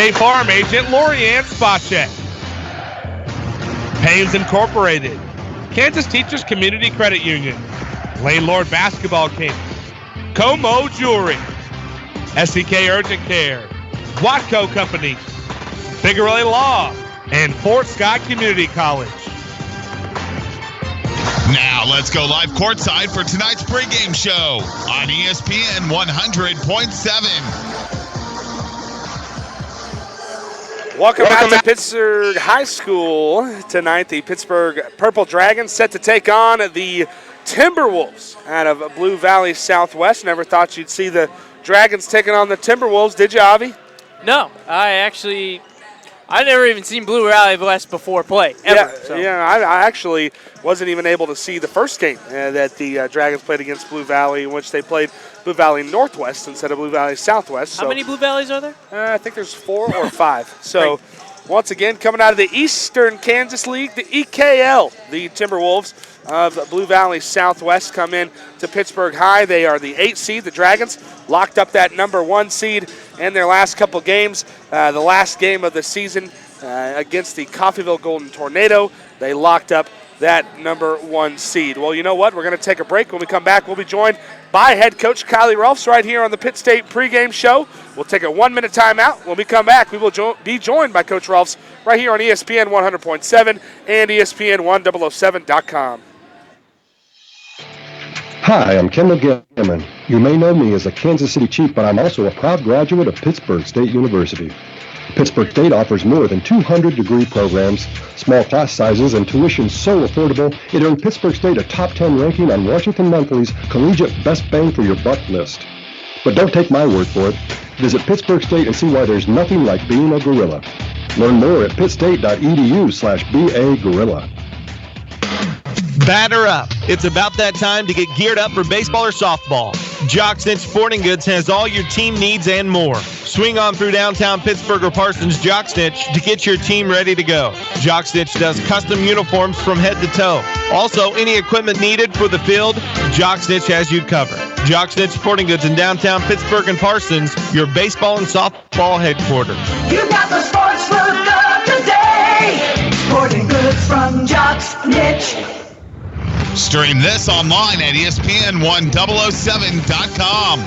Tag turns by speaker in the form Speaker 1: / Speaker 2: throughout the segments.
Speaker 1: State Farm agent Lorianne Spacek. Paynes Incorporated. Kansas Teachers Community Credit Union. Lane Lord Basketball Kings. Como Jewelry. SEK Urgent Care. Watco Company. Figueroa Law. And Fort Scott Community College.
Speaker 2: Now let's go live courtside for tonight's pregame show on ESPN 100.7.
Speaker 3: Welcome back to Pittsburg High School. Tonight, the Pittsburgh Purple Dragons set to take on the Timberwolves out of Blue Valley Southwest. Never thought you'd see the Dragons taking on the Timberwolves, did you, Avi?
Speaker 4: No, I never even seen Blue Valley West before play, ever.
Speaker 3: I actually wasn't even able to see the first game that the Dragons played against Blue Valley, in which they played Blue Valley Northwest instead of Blue Valley Southwest.
Speaker 4: How many Blue Valleys are there?
Speaker 3: I think there's 4 or 5. So, once again, coming out of the Eastern Kansas League, the EKL, the Timberwolves of Blue Valley Southwest come in to Pittsburgh High. They are the 8th seed. The Dragons locked up that number 1 seed in their last couple games. The last game of the season against the Coffeyville Golden Tornado, they locked up that number 1 seed. Well, you know what? We're going to take a break. When we come back, we'll be joined by head coach Kylie Rolfs right here on the Pitt State pregame show. We'll take a 1-minute timeout. When we come back, we will be joined by Coach Rolfs right here on ESPN 100.7 and ESPN1007.com.
Speaker 5: Hi, I'm Kendall Gilman. You may know me as a Kansas City Chief, but I'm also a proud graduate of Pittsburg State University. Pittsburg State offers more than 200 degree programs, small class sizes, and tuition so affordable it earned Pittsburg State a top 10 ranking on Washington Monthly's Collegiate Best Bang for Your Buck list. But don't take my word for it. Visit Pittsburg State and see why there's nothing like being a gorilla. Learn more at pittstate.edu/BA-gorilla.
Speaker 6: Batter up. It's about that time to get geared up for baseball or softball. Jock Snitch Sporting Goods has all your team needs and more. Swing on through downtown Pittsburgh or Parsons Jock Snitch to get your team ready to go. Jock Snitch does custom uniforms from head to toe. Also, any equipment needed for the field, Jock Snitch has you covered. Jock Snitch Sporting Goods in downtown Pittsburgh and Parsons, your baseball and softball headquarters.
Speaker 7: You got the sports look of today. Sporting Goods from Jock Snitch.
Speaker 2: Stream this online at ESPN1007.com.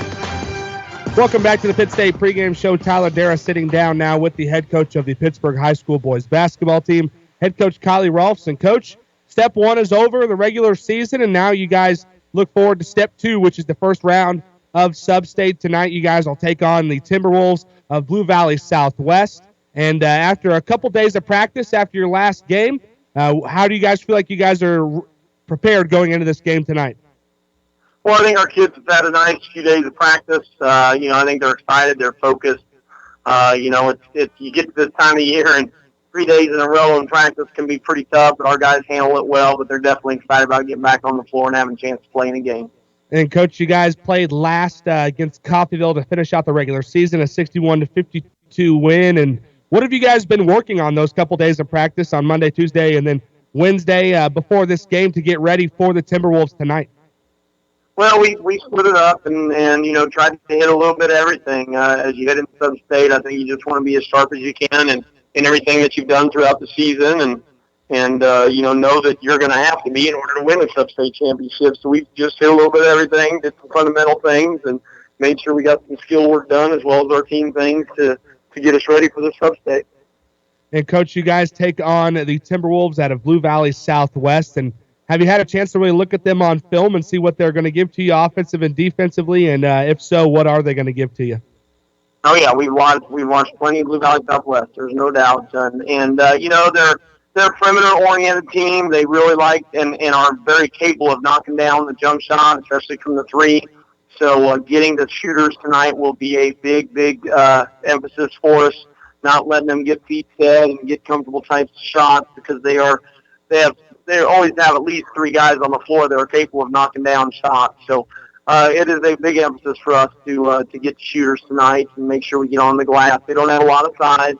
Speaker 1: Welcome back to the Pitt State pregame show. Tyler Dara sitting down now with the head coach of the Pittsburgh High School boys basketball team, head coach Kylie Rolfs. And Coach, step 1 is over, the regular season, and now you guys look forward to step 2, which is the first round of Sub-State. Tonight you guys will take on the Timberwolves of Blue Valley Southwest. And after a couple days of practice after your last game, how do you guys feel like you guys are prepared going into this game tonight?
Speaker 8: Well, I think our kids have had a nice few days of practice. I think they're excited. They're focused. It's you get to this time of year and 3 days in a row in practice can be pretty tough, but our guys handle it well, but they're definitely excited about getting back on the floor and having a chance to play in a game.
Speaker 1: And, Coach, you guys played last against Coffeyville to finish out the regular season, a 61-52 win. And what have you guys been working on those couple days of practice on Monday, Tuesday, and then Wednesday before this game to get ready for the Timberwolves tonight?
Speaker 8: Well, we split it up and tried to hit a little bit of everything. As you head into Sub-State, I think you just want to be as sharp as you can and in everything that you've done throughout the season and know that you're going to have to be in order to win a Sub-State championship. So we just hit a little bit of everything, did some fundamental things, and made sure we got some skill work done as well as our team things to get us ready for the Sub-State.
Speaker 1: And, Coach, you guys take on the Timberwolves out of Blue Valley Southwest. And have you had a chance to really look at them on film and see what they're going to give to you offensive and defensively? And if so, what are they going to give to you?
Speaker 8: Oh, yeah, we've watched plenty of Blue Valley Southwest. There's no doubt. And they're a perimeter-oriented team. They really like and are very capable of knocking down the jump shot, especially from the three. So getting the shooters tonight will be a big emphasis for us. Not letting them get feet set and get comfortable types of shots because they always have at least 3 guys on the floor that are capable of knocking down shots. So it is a big emphasis for us to get shooters tonight and make sure we get on the glass. They don't have a lot of size,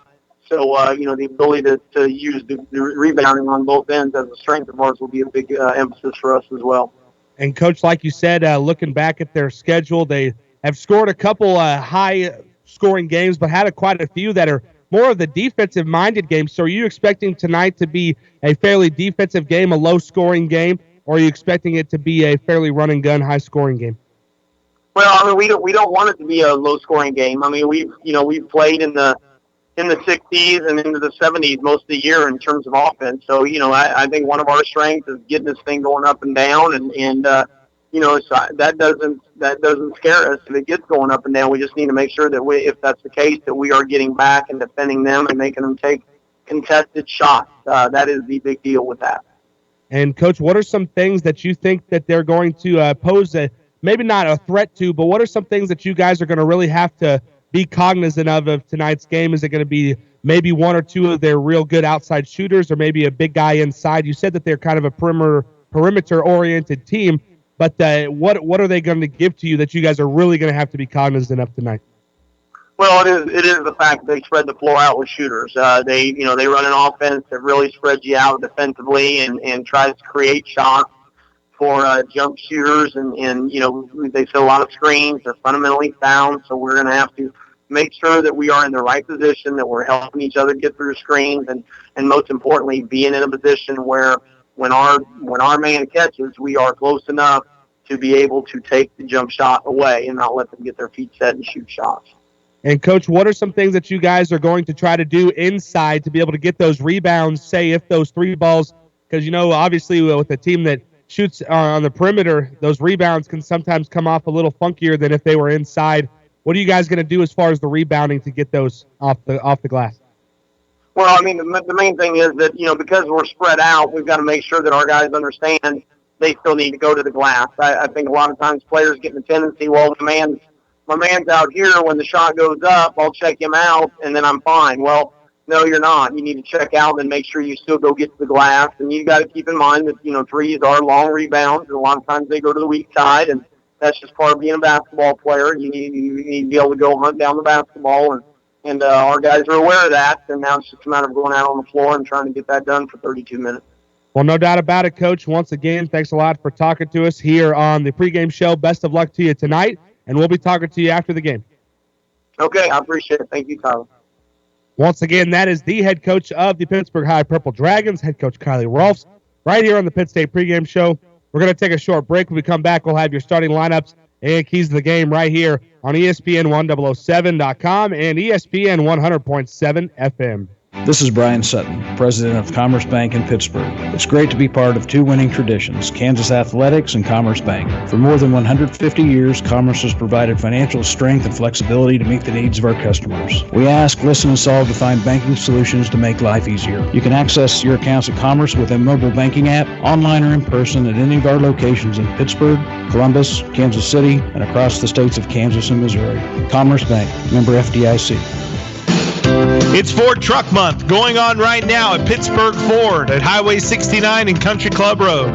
Speaker 8: so the ability to use the rebounding on both ends as a strength of ours will be a big emphasis for us as well.
Speaker 1: And, Coach, like you said, looking back at their schedule, they have scored a couple high-scoring games, but had quite a few that are more of the defensive-minded game. So are you expecting tonight to be a fairly defensive game, a low-scoring game, or are you expecting it to be a fairly run-and-gun, high-scoring game?
Speaker 8: Well, I mean, we don't want it to be a low-scoring game. I mean, we've played in the 60s and into the 70s most of the year in terms of offense. So, I think one of our strengths is getting this thing going up and down, and so that doesn't scare us if it gets going up and down. We just need to make sure that if that's the case, that we are getting back and defending them and making them take contested shots. That is the big deal with that.
Speaker 1: And, Coach, what are some things that you think that they're going to pose maybe not a threat to, but what are some things that you guys are going to really have to be cognizant of tonight's game? Is it going to be maybe one or two of their real good outside shooters or maybe a big guy inside? You said that they're kind of a perimeter-oriented team, but what are they going to give to you that you guys are really going to have to be cognizant of tonight?
Speaker 8: Well, it is the fact that they spread the floor out with shooters. They run an offense that really spreads you out defensively and tries to create shots for jump shooters, and they set a lot of screens. They're fundamentally sound, so we're going to have to make sure that we are in the right position, that we're helping each other get through screens, and most importantly, being in a position where when our man catches, we are close enough to be able to take the jump shot away and not let them get their feet set and shoot shots.
Speaker 1: And, Coach, what are some things that you guys are going to try to do inside to be able to get those rebounds, say if those three balls, because, obviously with a team that shoots on the perimeter, those rebounds can sometimes come off a little funkier than if they were inside. What are you guys going to do as far as the rebounding to get those off the glass?
Speaker 8: Well, I mean, the main thing is that, because we're spread out, we've got to make sure that our guys understand they still need to go to the glass. I think a lot of times players get the tendency, well, my man's out here. When the shot goes up, I'll check him out, and then I'm fine. Well, no, you're not. You need to check out and make sure you still go get to the glass. And you got to keep in mind that, threes are long rebounds, and a lot of times they go to the weak side, and that's just part of being a basketball player. You need to be able to go hunt down the basketball, and our guys are aware of that, and now it's just a matter of going out on the floor and trying to get that done for 32 minutes.
Speaker 1: Well, no doubt about it, Coach. Once again, thanks a lot for talking to us here on the pregame show. Best of luck to you tonight, and we'll be talking to you after the game.
Speaker 8: Okay, I appreciate it. Thank you, Tyler.
Speaker 1: Once again, that is the head coach of the Pittsburg High Purple Dragons, head coach Kylie Rolfs, right here on the Pitt State pregame show. We're going to take a short break. When we come back, we'll have your starting lineups and keys to the game right here on ESPN1007.com and ESPN 100.7 FM.
Speaker 9: This is Brian Sutton, president of Commerce Bank in Pittsburgh. It's great to be part of two winning traditions, Kansas Athletics and Commerce Bank. For more than 150 years, Commerce has provided financial strength and flexibility to meet the needs of our customers. We ask, listen, and solve to find banking solutions to make life easier. You can access your accounts at Commerce with a mobile banking app, online or in person at any of our locations in Pittsburgh, Columbus, Kansas City, and across the states of Kansas and Missouri. Commerce Bank, member FDIC.
Speaker 6: It's Ford Truck Month going on right now at Pittsburgh Ford at Highway 69 and Country Club Road.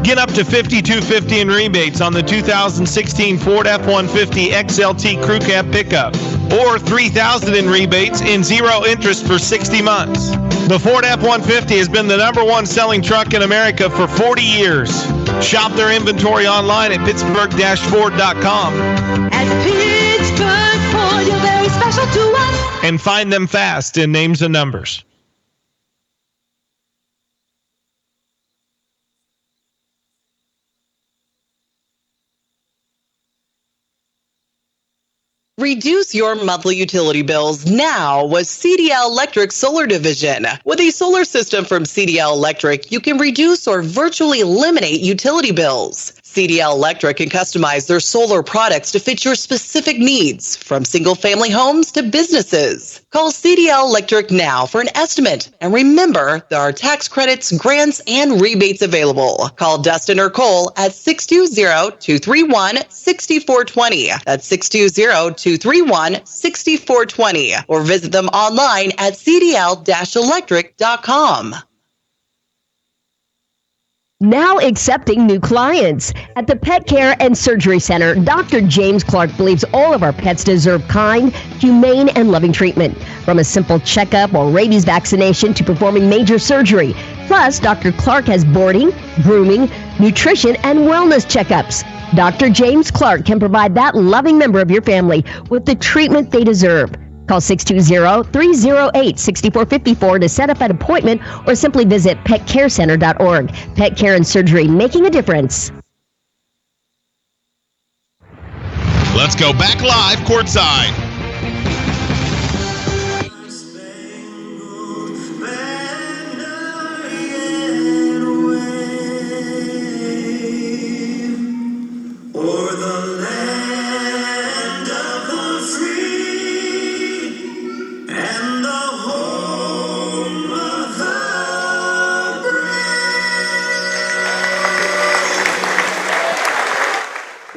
Speaker 6: Get up to $5,250 in rebates on the 2016 Ford F-150 XLT Crew Cab pickup, or $3,000 in rebates in zero interest for 60 months. The Ford F-150 has been the #1 selling truck in America for 40 years. Shop their inventory online at pittsburgh-ford.com.
Speaker 7: At Pittsburgh Ford, you're very special to us.
Speaker 6: And find them fast in names and numbers.
Speaker 10: Reduce your monthly utility bills now with CDL Electric's Solar Division. With a solar system from CDL Electric, you can reduce or virtually eliminate utility bills. CDL Electric can customize their solar products to fit your specific needs, from single-family homes to businesses. Call CDL Electric now for an estimate. And remember, there are tax credits, grants, and rebates available. Call Dustin or Cole at 620-231-6420. That's 620-231-6420. Or visit them online at cdl-electric.com.
Speaker 11: Now accepting new clients. At the Pet Care and Surgery Center, Dr. James Clark believes all of our pets deserve kind, humane, and loving treatment. From a simple checkup or rabies vaccination to performing major surgery. Plus, Dr. Clark has boarding, grooming, nutrition, and wellness checkups. Dr. James Clark can provide that loving member of your family with the treatment they deserve. Call 620-308-6454 to set up an appointment or simply visit petcarecenter.org. Pet Care and Surgery, making a difference.
Speaker 2: Let's go back live courtside.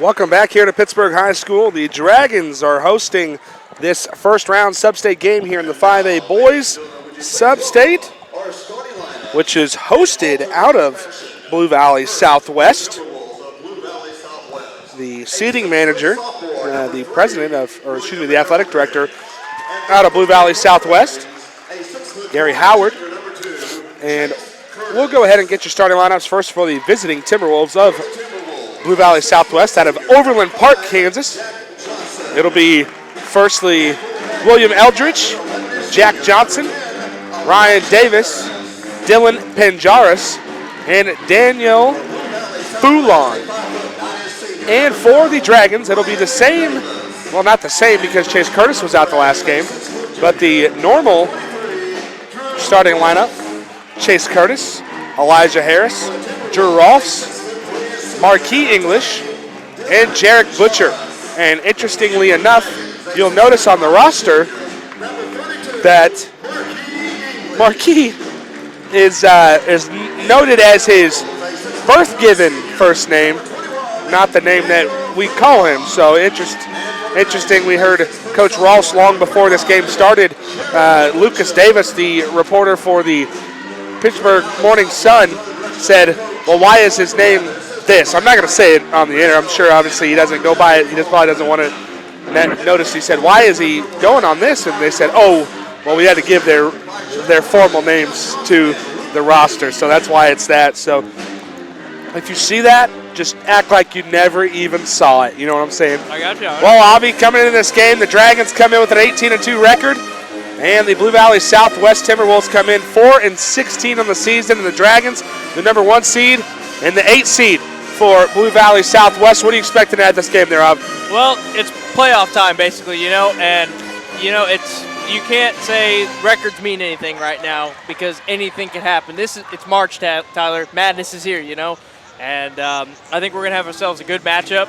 Speaker 3: Welcome back here to Pittsburg High School. The Dragons are hosting this first round sub-state game here in the 5A boys sub-state, which is hosted out of Blue Valley Southwest. The seating manager, the athletic director out of Blue Valley Southwest, Gary Howard. And we'll go ahead and get your starting lineups first for the visiting Timberwolves of Blue Valley Southwest out of Overland Park, Kansas. It'll be firstly William Eldridge, Jack Johnson, Ryan Davis, Dylan Penjaris, and Daniel Foulon. And for the Dragons, it'll be the same, well, not the same because Chase Curtis was out the last game, but the normal starting lineup: Chase Curtis, Elijah Harris, Drew Rolfs, Marquis English, and Jarek Butcher. And interestingly enough, you'll notice on the roster that Marquis is noted as his birth-given first name, not the name that we call him. So interesting. We heard Coach Rolfs long before this game started. Lucas Davis, the reporter for the Pittsburgh Morning Sun, said, well, why is his name this? I'm not going to say it on the air. I'm sure obviously he doesn't go by it. He just probably doesn't want to notice. He said, why is he going on this? And they said, oh, well, we had to give their formal names to the roster, so that's why it's that. So if you see that, just act like you never even saw it. You know what I'm saying?
Speaker 4: I got you.
Speaker 3: Well, Avi, coming into this game, the Dragons come in with an 18-2 record, and the Blue Valley Southwest Timberwolves come in 4-16 on the season, and the Dragons, the number 1 seed and the 8 seed for Blue Valley Southwest. What are you expecting at this game there, Avi?
Speaker 4: Well, it's playoff time, basically, and you can't say records mean anything right now because anything can happen. It's March, Tyler. Madness is here, and I think we're going to have ourselves a good matchup.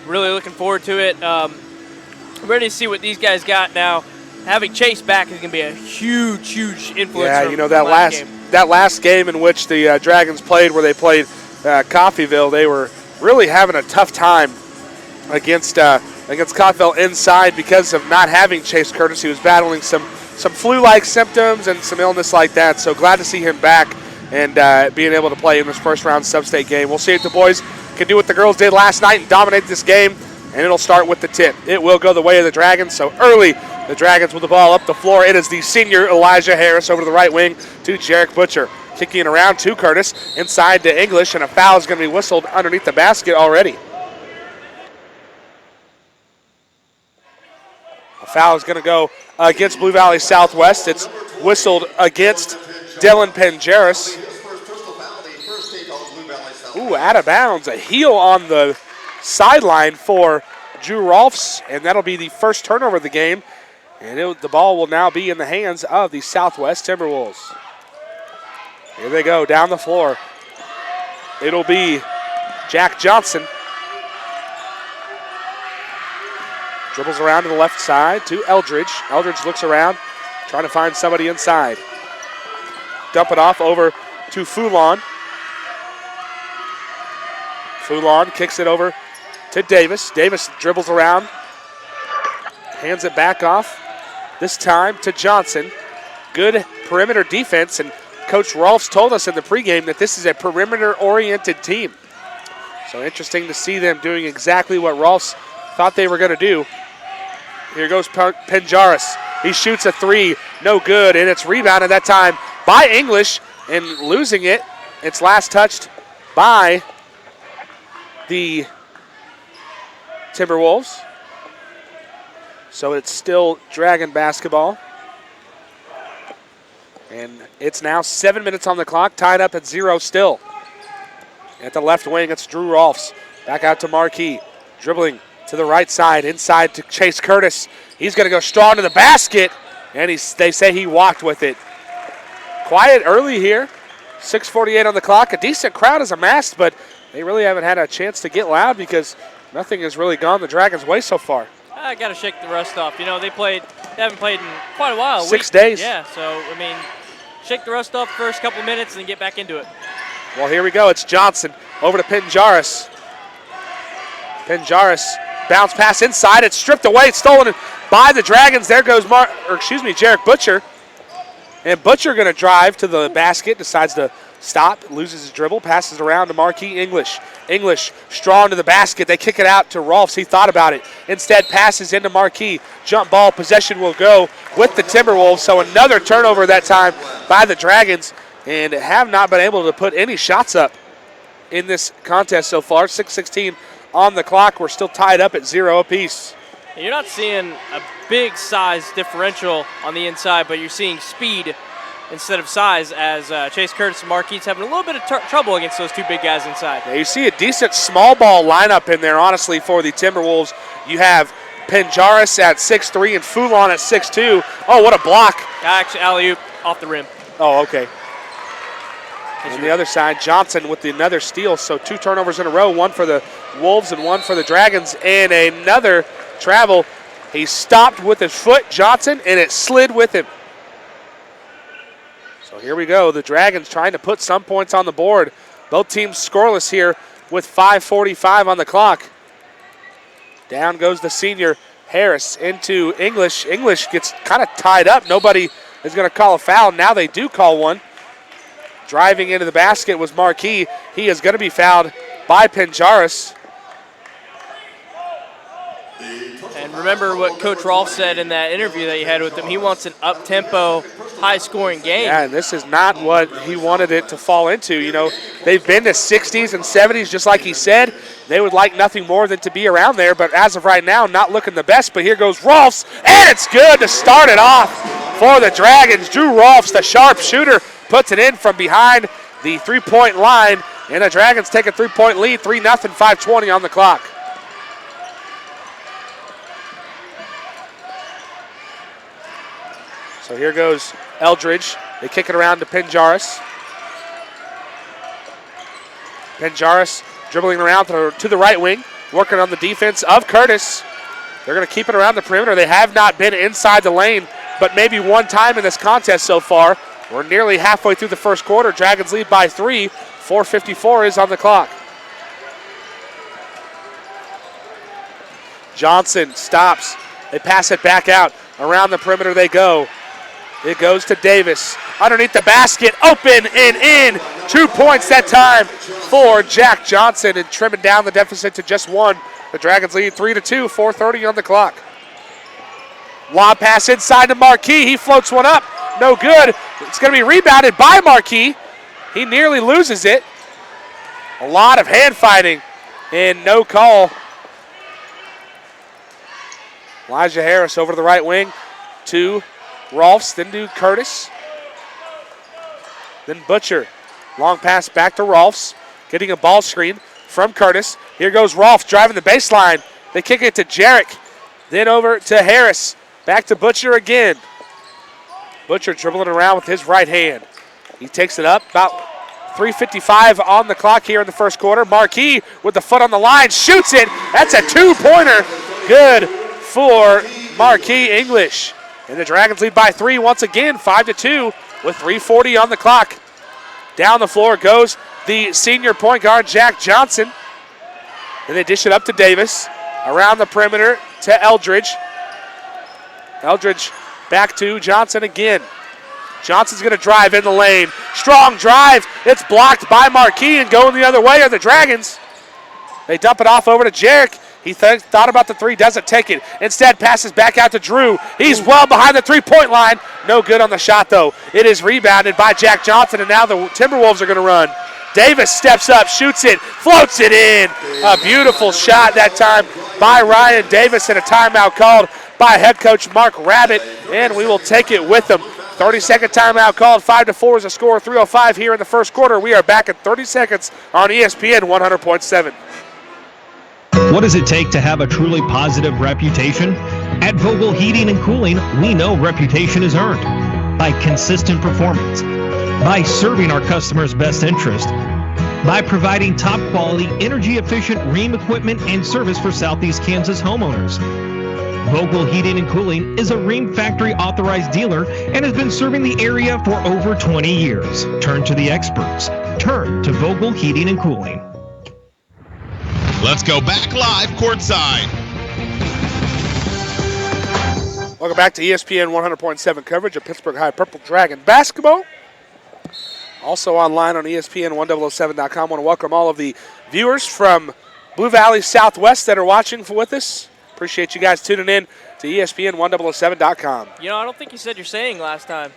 Speaker 4: Really looking forward to it. Ready to see what these guys got now. Having Chase back is going to be a huge influence. Yeah,
Speaker 3: that last game in which the Dragons played, where they played Coffeyville, they were really having a tough time against Coffeyville inside because of not having Chase Curtis. He was battling some flu-like symptoms and some illness like that. So glad to see him back and being able to play in this first-round sub-state game. We'll see if the boys can do what the girls did last night and dominate this game, and it'll start with the tip. It will go the way of the Dragons, so early the Dragons with the ball up the floor. It is the senior Elijah Harris over to the right wing to Jarek Butcher. Kicking it around to Curtis, inside to English, and a foul is going to be whistled underneath the basket already. A foul is going to go against Blue Valley Southwest. It's whistled against Dylan Penjaris. Ooh, out of bounds. A heel on the sideline for Drew Rolfs, and that'll be the first turnover of the game. And the ball will now be in the hands of the Southwest Timberwolves. Here they go, down the floor. It'll be Jack Johnson. Dribbles around to the left side to Eldridge. Eldridge looks around, trying to find somebody inside. Dump it off over to Foulon. Foulon kicks it over to Davis. Davis dribbles around, hands it back off, this time to Johnson. Good perimeter defense, and Coach Rolfs told us in the pregame that this is a perimeter-oriented team. So interesting to see them doing exactly what Rolfs thought they were going to do. Here goes Penjaris. He shoots a three, no good, and it's rebounded that time by English, and losing it. It's last touched by the Timberwolves. So it's still Dragon basketball. And it's now 7 minutes on the clock, tied up at 0 still. At the left wing, it's Drew Rolfs. Back out to Marquis. Dribbling to the right side, inside to Chase Curtis. He's going to go strong to the basket, and they say he walked with it. Quiet early here. 6:48 on the clock. A decent crowd is amassed, but they really haven't had a chance to get loud because nothing has really gone the Dragons' way so far.
Speaker 4: I got to shake the rust off. You know, they haven't played in quite a while.
Speaker 3: 6 days.
Speaker 4: Yeah, so, I mean, shake the rust off the first couple minutes and then get back into it.
Speaker 3: Well, here we go. It's Johnson over to Pinjaris. Pinjaris, bounce pass inside. It's stripped away. It's stolen by the Dragons. There goes Jarek Butcher. And Butcher going to drive to the basket, decides to stop, loses his dribble, passes around to Marquis English. English strong to the basket. They kick it out to Rolfs. He thought about it. Instead, passes into Marquis. Jump ball possession will go with the Timberwolves. So another turnover that time by the Dragons, and have not been able to put any shots up in this contest so far. 6:16 on the clock. We're still tied up at 0 apiece.
Speaker 4: You're not seeing a big size differential on the inside, but you're seeing speed instead of size as Chase Curtis and Marquis having a little bit of trouble against those two big guys inside.
Speaker 3: Yeah, you see a decent small ball lineup in there, honestly, for the Timberwolves. You have Pinjaris at 6'3" and Foulon at 6'2". Oh, what a block.
Speaker 4: Actually, alley-oop off the rim.
Speaker 3: Oh, okay. On the other side, Johnson with another steal. So 2 turnovers in a row, 1 for the Wolves and 1 for the Dragons. And another travel. He stopped with his foot, Johnson, and it slid with him. So here we go. The Dragons trying to put some points on the board. Both teams scoreless here with 5:45 on the clock. Down goes the senior Harris into English. English gets kind of tied up. Nobody is going to call a foul. Now they do call one. Driving into the basket was Marquis. He is going to be fouled by Pinjaris.
Speaker 4: And remember what Coach Rolfe said in that interview that you had with him. He wants an up-tempo, high-scoring game.
Speaker 3: Yeah, and this is not what he wanted it to fall into. You know, they've been to 60s and 70s, just like he said. They would like nothing more than to be around there, but as of right now, not looking the best. But here goes Rolfs, and it's good to start it off for the Dragons. Drew Rolfs, the sharp shooter, puts it in from behind the three-point line, and the Dragons take a 3-point lead, 3-0, 5:20 on the clock. So here goes Eldridge. They kick it around to Pinjaris. Pinjaris dribbling around to the right wing, working on the defense of Curtis. They're going to keep it around the perimeter. They have not been inside the lane, but maybe one time in this contest so far. We're nearly halfway through the first quarter. Dragons lead by 3. 4:54 is on the clock. Johnson stops. They pass it back out. Around the perimeter they go. It goes to Davis. Underneath the basket, open and in. 2 points that time for Jack Johnson, and trimming down the deficit to just 1. The Dragons lead 3-2, 4:30 on the clock. Lob pass inside to Marquis. He floats one up. No good. It's going to be rebounded by Marquis. He nearly loses it. A lot of hand fighting and no call. Elijah Harris over to the right wing to Rolfs, then to Curtis. Then Butcher. Long pass back to Rolfs. Getting a ball screen from Curtis. Here goes Rolfs driving the baseline. They kick it to Jarek. Then over to Harris. Back to Butcher again. Butcher dribbling around with his right hand. He takes it up. About 3:55 on the clock here in the first quarter. Marquis with the foot on the line. Shoots it. That's a 2-pointer. Good for Marquis English. And the Dragons lead by 3 once again, 5-2 with 3:40 on the clock. Down the floor goes the senior point guard, Jack Johnson. And they dish it up to Davis. Around the perimeter to Eldridge. Eldridge back to Johnson again. Johnson's going to drive in the lane. Strong drive. It's blocked by Marquis, and going the other way are the Dragons. They dump it off over to Jarek. He thought about the three, doesn't take it. Instead, passes back out to Drew. He's well behind the three-point line. No good on the shot, though. It is rebounded by Jack Johnson, and now the Timberwolves are going to run. Davis steps up, shoots it, floats it in. A beautiful shot that time by Ryan Davis, and a timeout called by head coach Mark Rabbit, and we will take it with them. 30-second timeout called. 5-4 is the score. 3:05 here in the first quarter. We are back in 30 seconds on ESPN 100.7.
Speaker 6: What does it take to have a truly positive reputation? At Vogel Heating and Cooling, we know reputation is earned by consistent performance, by serving our customers' best interest, by providing top quality, energy efficient ream equipment and service for Southeast Kansas homeowners. Vogel Heating and Cooling is a Ream Factory authorized dealer and has been serving the area for over 20 years. Turn to the experts. Turn to Vogel Heating and Cooling.
Speaker 2: Let's go back live courtside.
Speaker 3: Welcome back to ESPN 100.7 coverage of Pittsburg High Purple Dragon basketball. Also online on ESPN1007.com. I want to welcome all of the viewers from Blue Valley Southwest that are watching with us. Appreciate you guys tuning in to ESPN1007.com.
Speaker 4: You know, I don't think you said your saying last time.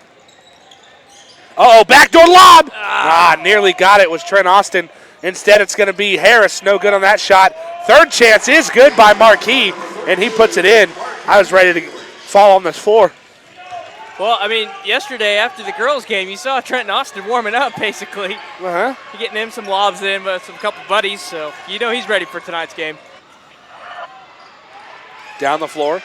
Speaker 3: Uh-oh, backdoor lob! Nearly got it was Trent Austin. Instead, it's going to be Harris. No good on that shot. Third chance is good by Marquis, and he puts it in. I was ready to fall on this floor.
Speaker 4: Well, I mean, yesterday after the girls' game, you saw Trent Austin warming up, basically.
Speaker 3: Uh-huh.
Speaker 4: Getting him some lobs in with some couple buddies, so you know he's ready for tonight's game.
Speaker 3: Down the floor.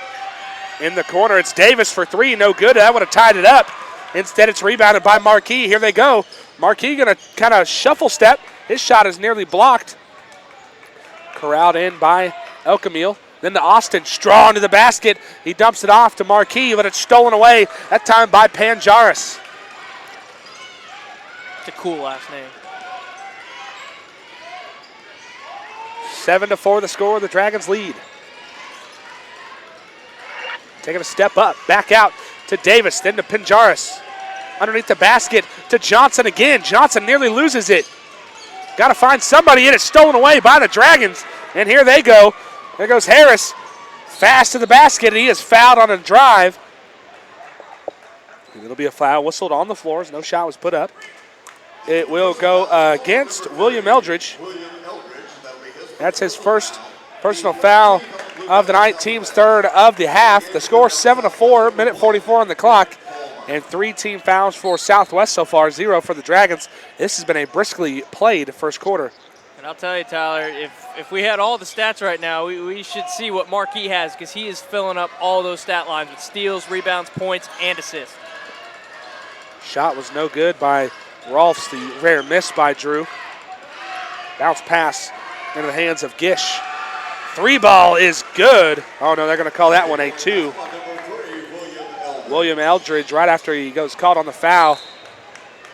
Speaker 3: In the corner, it's Davis for three. No good. That would have tied it up. Instead, it's rebounded by Marquis. Here they go. Marquis going to kind of shuffle step. His shot is nearly blocked. Corralled in by El Camille. Then to Austin, strong to the basket. He dumps it off to Marquis, but it's stolen away, that time by Panjaris.
Speaker 4: It's a cool last name.
Speaker 3: 7-4 the score, the Dragons lead. Taking a step up, back out to Davis, then to Panjaris. Underneath the basket to Johnson again. Johnson nearly loses it. Got to find somebody in it, stolen away by the Dragons. And here they go. There goes Harris. Fast to the basket, and he is fouled on a drive. It'll be a foul whistled on the floors. No shot was put up. It will go against William Eldridge. That's his first personal foul of the night, team's third of the half. The score 7-4, minute 44 on the clock. And 3 team fouls for Southwest so far, 0 for the Dragons. This has been a briskly played first quarter.
Speaker 4: And I'll tell you, Tyler, if we had all the stats right now, we should see what Marquis has, because he is filling up all those stat lines with steals, rebounds, points, and assists.
Speaker 3: Shot was no good by Rolfs, the rare miss by Drew. Bounce pass into the hands of Gish. 3-ball is good. Oh, no, they're going to call that one a 2. William Eldridge, right after he goes caught on the foul,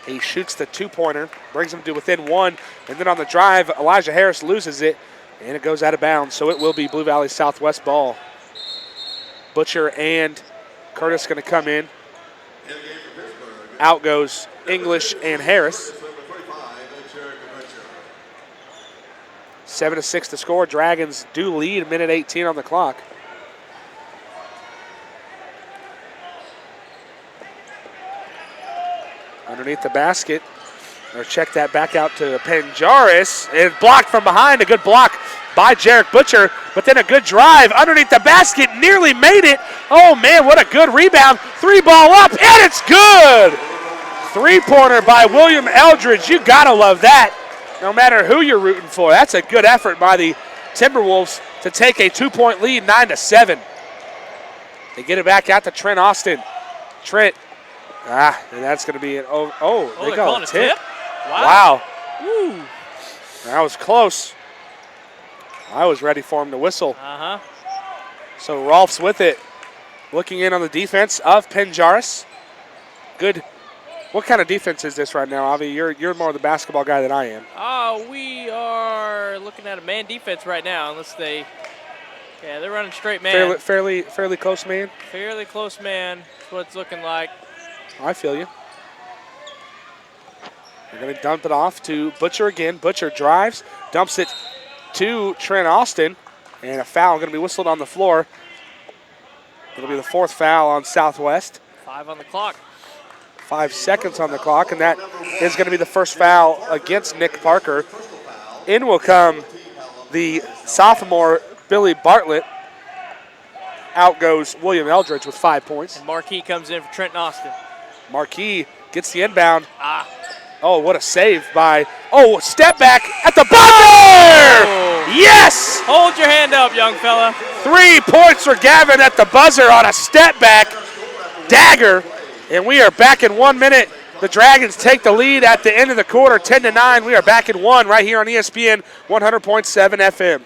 Speaker 3: he shoots the 2-pointer, brings him to within 1, and then on the drive, Elijah Harris loses it, and it goes out of bounds, so it will be Blue Valley Southwest ball. Butcher and Curtis going to come in. Out goes English and Harris. 7-6 to score. Dragons do lead, minute 18 on the clock. Underneath the basket, or check that back out to Panjaris. And blocked from behind, a good block by Jarek Butcher, but then a good drive underneath the basket, nearly made it. Oh man, what a good rebound. 3-ball up, and it's good. 3-pointer by William Eldridge. You gotta love that, no matter who you're rooting for. That's a good effort by the Timberwolves to take a 2-point lead, 9-7. They get it back out to Trent Austin. Trent. And that's going to be an they call it a tip? Wow.
Speaker 4: Woo.
Speaker 3: That was close. I was ready for him to whistle.
Speaker 4: Uh-huh.
Speaker 3: So Rolfs with it. Looking in on the defense of Panjaris. Good. What kind of defense is this right now, Avi? You're more the basketball guy than I am.
Speaker 4: We are looking at a man defense right now, unless they're running straight man.
Speaker 3: Fairly close man?
Speaker 4: Fairly close man. That's what it's looking like.
Speaker 3: I feel you. They're going to dump it off to Butcher again. Butcher drives, dumps it to Trent Austin, and a foul going to be whistled on the floor. It'll be the 4th foul on Southwest.
Speaker 4: 5 on the clock.
Speaker 3: 5 seconds on the clock, and that is going to be the first foul against Nick Parker. In will come the sophomore Billy Bartlett. out goes William Eldridge with 5 points.
Speaker 4: And Marquis comes in for Trenton Austin.
Speaker 3: Marquis gets the inbound.
Speaker 4: Ah.
Speaker 3: Oh, what a save by, step back at the buzzer!
Speaker 4: Oh.
Speaker 3: Yes!
Speaker 4: Hold your hand up, young fella.
Speaker 3: 3 points for Gavin at the buzzer on a step back dagger. And we are back in 1 minute. The Dragons take the lead at the end of the quarter, 10-9. We are back in 1 right here on ESPN 100.7 FM.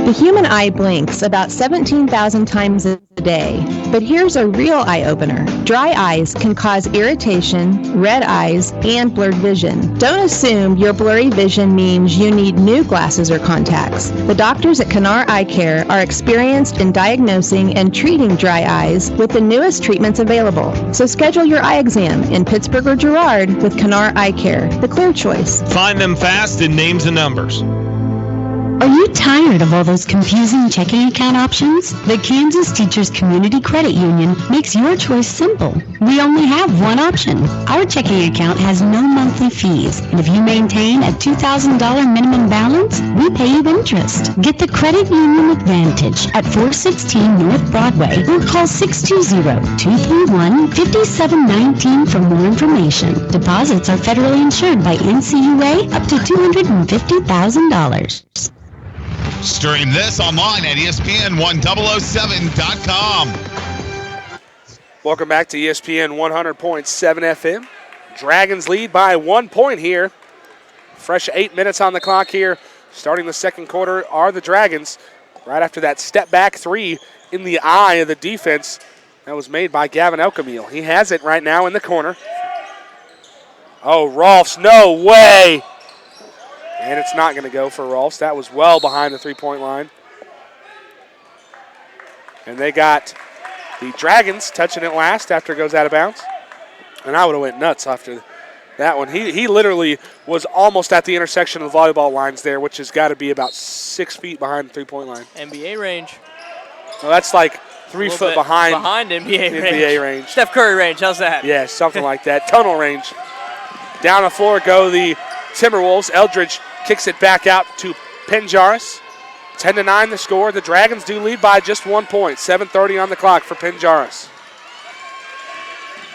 Speaker 12: The human eye blinks about 17,000 times a day. But here's a real eye-opener. Dry eyes can cause irritation, red eyes, and blurred vision. Don't assume your blurry vision means you need new glasses or contacts. The doctors at Kanar Eye Care are experienced in diagnosing and treating dry eyes with the newest treatments available. So schedule your eye exam in Pittsburg or Girard with Kanar Eye Care, the clear choice.
Speaker 6: Find them fast in names and numbers.
Speaker 13: Are you tired of all those confusing checking account options? The Kansas Teachers Community Credit Union makes your choice simple. We only have one option. Our checking account has no monthly fees, and if you maintain a $2,000 minimum balance, we pay you interest. Get the Credit Union Advantage at 416 North Broadway or call 620-231-5719 for more information. Deposits are federally insured by NCUA up to $250,000.
Speaker 2: Stream this online at ESPN1007.com.
Speaker 3: Welcome back to ESPN 100.7 FM. Dragons lead by 1 point here. Fresh 8 minutes on the clock here. Starting the second quarter are the Dragons. Right after that step back 3 in the eye of the defense that was made by Gavin Elkamil. He has it right now in the corner. Oh, Rolfs, no way. And it's not going to go for Rolfs. That was well behind the three-point line. And they got the Dragons touching it last after it goes out of bounds. And I would have went nuts after that one. He literally was almost at the intersection of the volleyball lines there, which has got to be about 6 feet behind the three-point line.
Speaker 4: NBA range.
Speaker 3: Well, that's like 3 foot behind
Speaker 4: NBA
Speaker 3: range.
Speaker 4: Steph Curry range, how's that?
Speaker 3: Yeah, something like that. Tunnel range. Down the floor go the Timberwolves. Eldridge kicks it back out to Pinjaris. 10-9 the score. The Dragons do lead by just 1 point. 7:30 on the clock for Pinjaris.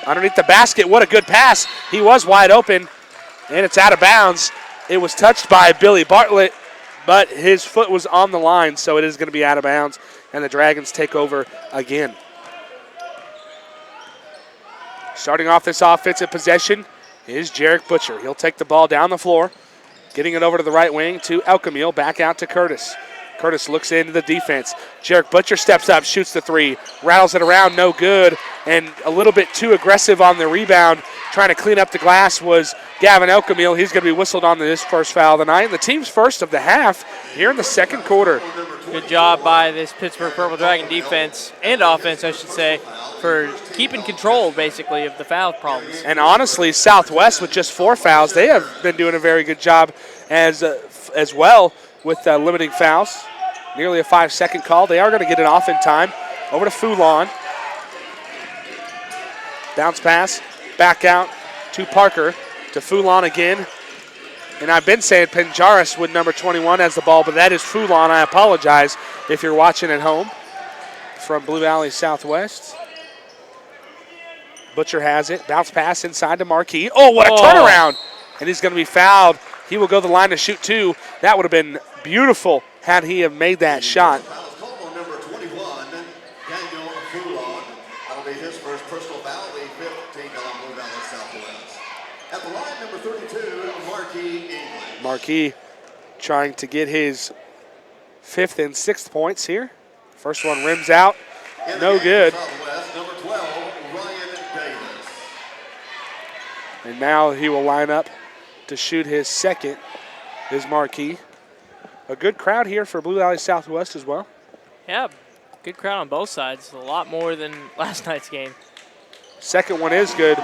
Speaker 3: Underneath the basket, what a good pass. He was wide open, and it's out of bounds. It was touched by Billy Bartlett, but his foot was on the line, so it is going to be out of bounds, and the Dragons take over again. Starting off this offensive possession is Jarek Butcher. He'll take the ball down the floor. Getting it over to the right wing to Elkamil, back out to Curtis. Curtis looks into the defense. Jarek Butcher steps up, shoots the 3, rattles it around, no good, and a little bit too aggressive on the rebound. Trying to clean up the glass was Gavin Elkamil. He's going to be whistled on his first foul of the night. The team's first of the half here in the second quarter.
Speaker 4: Good job by this Pittsburgh Purple Dragon defense and offense, I should say, for keeping control, basically, of the foul problems.
Speaker 3: And honestly, Southwest with just 4 fouls, they have been doing a very good job as well with limiting fouls. Nearly a 5-second call. They are going to get it off in time. Over to Foulon. Bounce pass, back out to Parker, to Foulon again. And I've been saying Pinjaris with number 21 has the ball, but that is Foulon. I apologize if you're watching at home from Blue Valley Southwest. Butcher has it. Bounce pass inside to Marquis. Oh, what a turnaround. And he's going to be fouled. He will go the line to shoot 2. That would have been beautiful had he have made that shot.
Speaker 14: Number 21, Daniel Foulon. That'll be his first personal foul, the 5th take on Blue Valley Southwest. At the line, number 32, Marquis England.
Speaker 3: Marquis trying to get his 5th and 6th points here. First one rims out. No good.
Speaker 14: Number 12, Ryan Davis.
Speaker 3: And now he will line up to shoot his second, is Marquis. A good crowd here for Blue Valley Southwest as well.
Speaker 4: Yeah, good crowd on both sides. A lot more than last night's game.
Speaker 3: Second one is good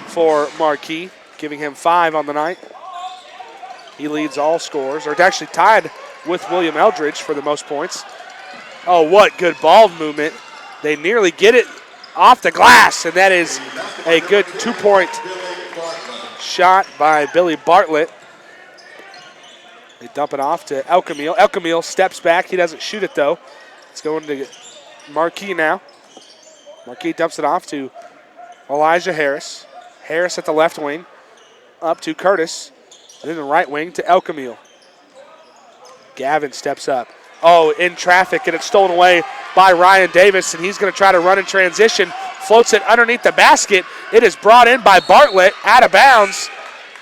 Speaker 3: for Marquis, giving him 5 on the night. He leads all scorers, or actually tied with William Eldridge for the most points. Oh, what good ball movement. They nearly get it off the glass, and that is a good 2-point shot by Billy Bartlett. They dump it off to Elkamil. Elkamil steps back. He doesn't shoot it, though. It's going to Marquis now. Marquis dumps it off to Elijah Harris. Harris at the left wing. Up to Curtis. And then the right wing to Elkamil. Gavin steps up. Oh, in traffic, and it's stolen away by Ryan Davis, and he's going to try to run in transition. Floats it underneath the basket. It is brought in by Bartlett, out of bounds,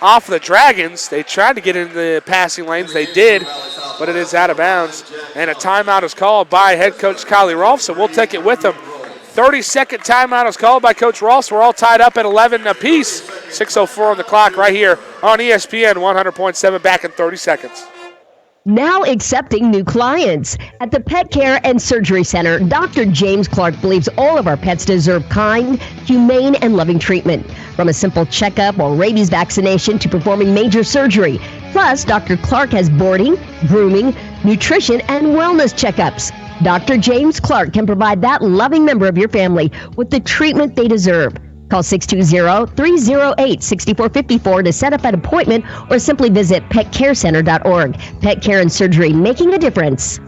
Speaker 3: off the Dragons. They tried to get in the passing lanes. They did, but it is out of bounds. And a timeout is called by head coach Kylie Rolfe, so we'll take it with him. 30-second timeout is called by Coach Rolfe. We're all tied up at 11 apiece. 6:04 on the clock right here on ESPN 100.7, back in 30 seconds.
Speaker 11: Now accepting new clients. At the Pet Care and Surgery Center, Dr. James Clark believes all of our pets deserve kind, humane, and loving treatment. From a simple checkup or rabies vaccination to performing major surgery. Plus, Dr. Clark has boarding, grooming, nutrition, and wellness checkups. Dr. James Clark can provide that loving member of your family with the treatment they deserve. Call 620-308-6454 to set up an appointment or simply visit petcarecenter.org. Pet Care and Surgery, making a difference.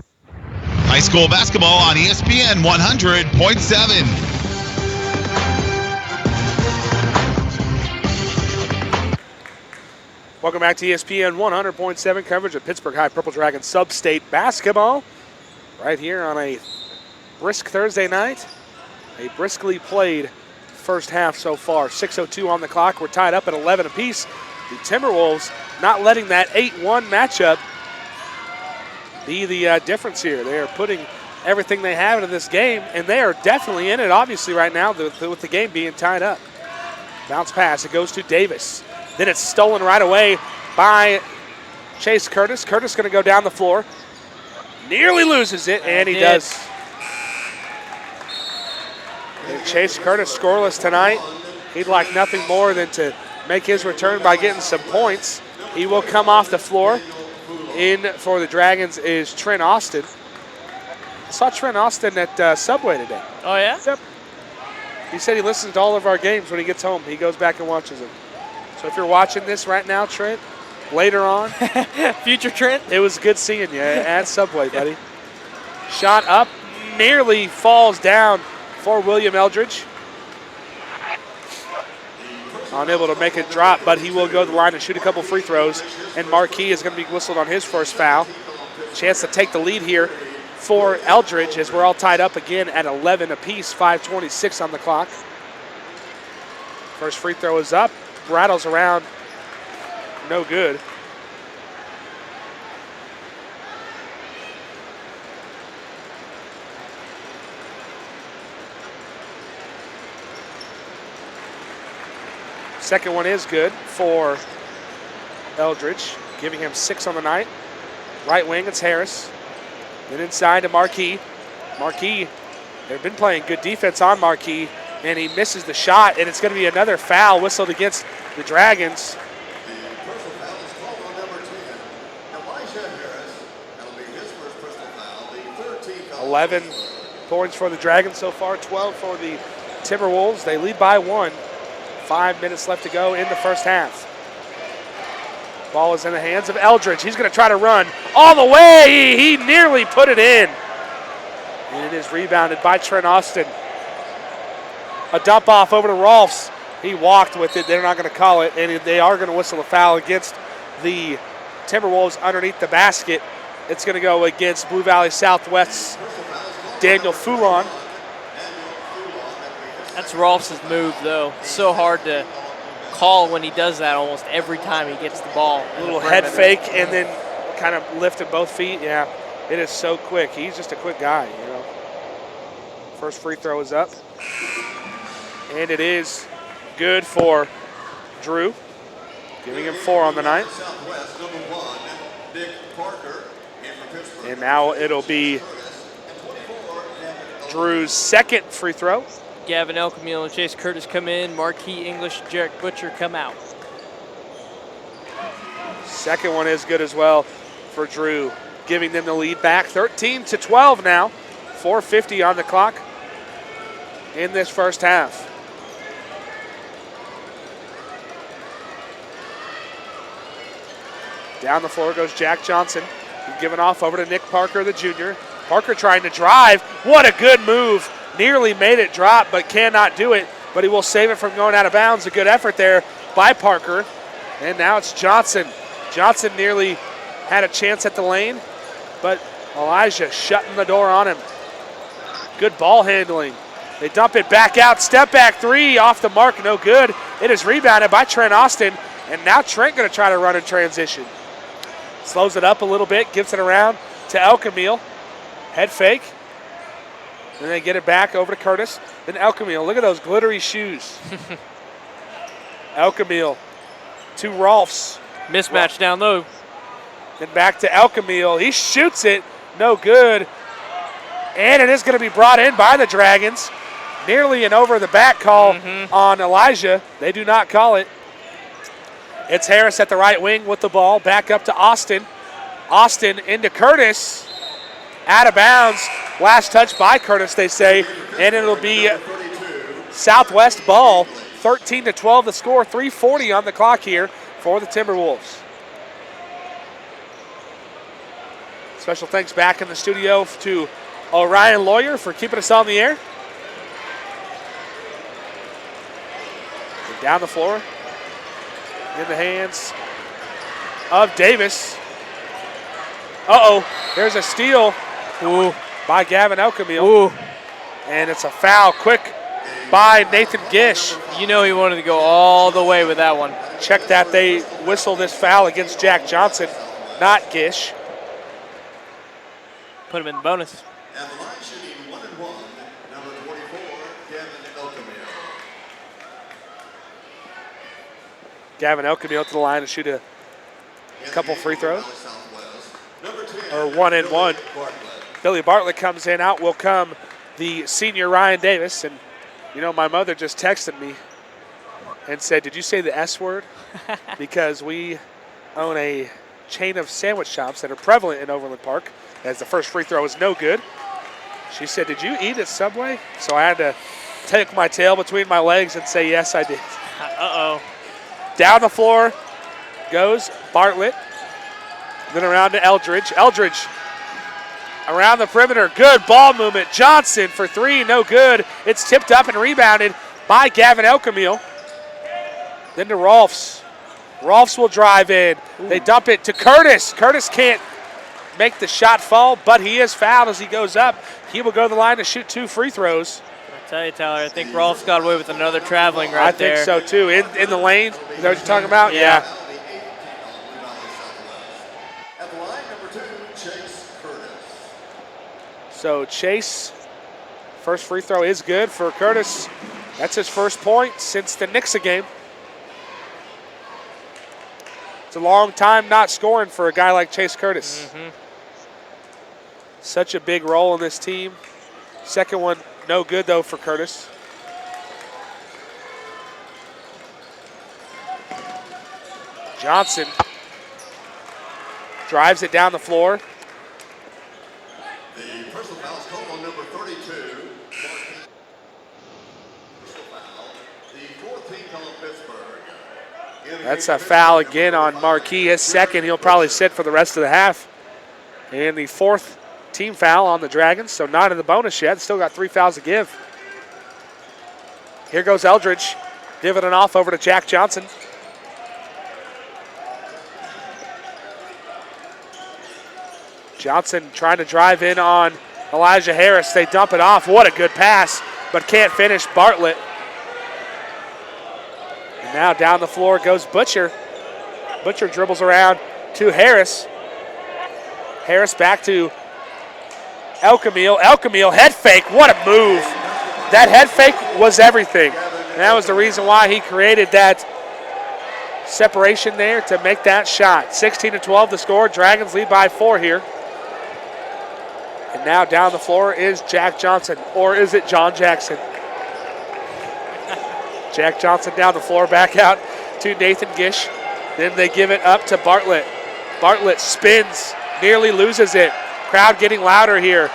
Speaker 2: High school basketball on ESPN 100.7.
Speaker 3: Welcome back to ESPN 100.7 coverage of Pittsburg High Purple Dragon Sub-State basketball. Right here on a brisk Thursday night. A briskly played first half so far. 6:02 on the clock. We're tied up at 11 apiece. The Timberwolves not letting that 8-1 matchup be the difference here. They are putting everything they have into this game, and they are definitely in it, obviously, right now with the game being tied up. Bounce pass. It goes to Davis. Then it's stolen right away by Chase Curtis. Curtis going to go down the floor. Nearly loses it, and he does. And Chase Curtis scoreless tonight. He'd like nothing more than to make his return by getting some points. He will come off the floor. In for the Dragons is Trent Austin. I saw Trent Austin at Subway today.
Speaker 4: Oh, yeah?
Speaker 3: Yep. He said he listens to all of our games when he gets home. He goes back and watches them. So if you're watching this right now, Trent, later on.
Speaker 4: Future Trent.
Speaker 3: It was good seeing you at Subway, buddy. Shot up, nearly falls down for William Eldridge. Unable to make it drop, but he will go to the line and shoot a couple free throws. And Marquis is going to be whistled on his first foul. Chance to take the lead here for Eldridge as we're all tied up again at 11 apiece, 5:26 on the clock. First free throw is up, rattles around, no good. Second one is good for Eldridge, giving him 6 on the night. Right wing, it's Harris. Then inside to Marquis. Marquis, they've been playing good defense on Marquis, and he misses the shot, and it's going to be another foul whistled against the Dragons. 11 points for the Dragons so far, 12 for the Timberwolves. They lead by 1. 5 minutes left to go in the first half. Ball is in the hands of Eldridge. He's going to try to run all the way. He nearly put it in. And it is rebounded by Trent Austin. A dump off over to Rolfs. He walked with it. They're not going to call it, and they are going to whistle a foul against the Timberwolves underneath the basket. It's going to go against Blue Valley Southwest's Daniel Foulon.
Speaker 4: That's Rolfs' move, though. It's so hard to call when he does that almost every time he gets the ball.
Speaker 3: A little head fake and then kind of lifting both feet. Yeah, it is so quick. He's just a quick guy, you know. First free throw is up. And it is good for Drew, giving him 4 on the night. And now it'll be Drew's second free throw.
Speaker 4: Gavin Elkamil and Chase Curtis come in. Marquis English, Jarek Butcher come out.
Speaker 3: Second one is good as well for Drew, giving them the lead back. 13-12 now. 4:50 on the clock in this first half. Down the floor goes Jack Johnson. He's given off over to Nick Parker, the junior. Parker trying to drive. What a good move. Nearly made it drop, but cannot do it. But he will save it from going out of bounds. A good effort there by Parker. And now it's Johnson. Johnson nearly had a chance at the lane, but Elijah shutting the door on him. Good ball handling. They dump it back out. Step back three off the mark, no good. It is rebounded by Trent Austin, and now Trent going to try to run in transition. Slows it up a little bit, gives it around to Elkamil. Head fake. And they get it back over to Curtis. Then Elkamil, look at those glittery shoes. Elkamil to Rolfs.
Speaker 4: Mismatch down low.
Speaker 3: Then back to Elkamil. He shoots it, no good. And it is going to be brought in by the Dragons. Nearly an over-the-back call on Elijah. They do not call it. It's Harris at the right wing with the ball. Back up to Austin. Austin into Curtis. Out of bounds. Last touch by Curtis, they say. And it'll be Southwest ball. 13-12 the score. 3:40 on the clock here for the Timberwolves. Special thanks back in the studio to Orion Lawyer for keeping us on the air. And down the floor in the hands of Davis. There's a steal by Gavin Elkamil. And it's a foul quick by Nathan Gish.
Speaker 4: You know he wanted to go all the way with that one.
Speaker 3: Check that. They whistle this foul against Jack Johnson, not Gish.
Speaker 4: Put him in the bonus.
Speaker 14: At the line shooting 1 and 1, number 44, Gavin Elkamil.
Speaker 3: Gavin Elkamil to the line to shoot a couple free throws. Or 1 and 1. Billy Bartlett comes in. Out will come the senior Ryan Davis. And, you know, my mother just texted me and said, did you say the S word? Because we own a chain of sandwich shops that are prevalent in Overland Park, as the first free throw is no good. She said, did you eat at Subway? So I had to take my tail between my legs and say, yes, I did.
Speaker 4: Uh-oh.
Speaker 3: Down the floor goes Bartlett. Then around to Eldridge. Eldridge around the perimeter. Good ball movement. Johnson for three. No good. It's tipped up and rebounded by Gavin Elkamil. Then to Rolfs. Rolfs will drive in. They dump it to Curtis. Curtis can't make the shot fall, but he is fouled as he goes up. He will go to the line to shoot 2 free throws.
Speaker 4: I tell you, Tyler, I think Rolfs got away with another traveling right there.
Speaker 3: I think so, too. In the lane. Is that what you're talking about?
Speaker 4: Yeah.
Speaker 14: At the line, number 2, Chase Curtis.
Speaker 3: So Chase, first free throw is good for Curtis. That's his first point since the Nixa game. It's a long time not scoring for a guy like Chase Curtis. Such a big role in this team. Second one, no good, though, for Curtis. Johnson drives it down the floor.
Speaker 14: The personal foul is called on number 32. Personal foul. The 4th team call of Pittsburgh.
Speaker 3: That's a foul again on Marquis. His second. He'll probably sit for the rest of the half. And the 4th team foul on the Dragons, so not in the bonus yet. Still got 3 fouls to give. Here goes Eldridge, giving it off over to Jack Johnson. Johnson trying to drive in on Elijah Harris. They dump it off. What a good pass, but can't finish. Bartlett. And now down the floor goes Butcher. Butcher dribbles around to Harris. Harris back to Elkamil. Elkamil head fake. What a move. That head fake was everything. And that was the reason why he created that separation there to make that shot. 16-12 the score. Dragons lead by 4 here. And now down the floor is Jack Johnson. Or is it John Jackson? Jack Johnson down the floor, back out to Nathan Gish. Then they give it up to Bartlett. Bartlett spins, nearly loses it. Crowd getting louder here.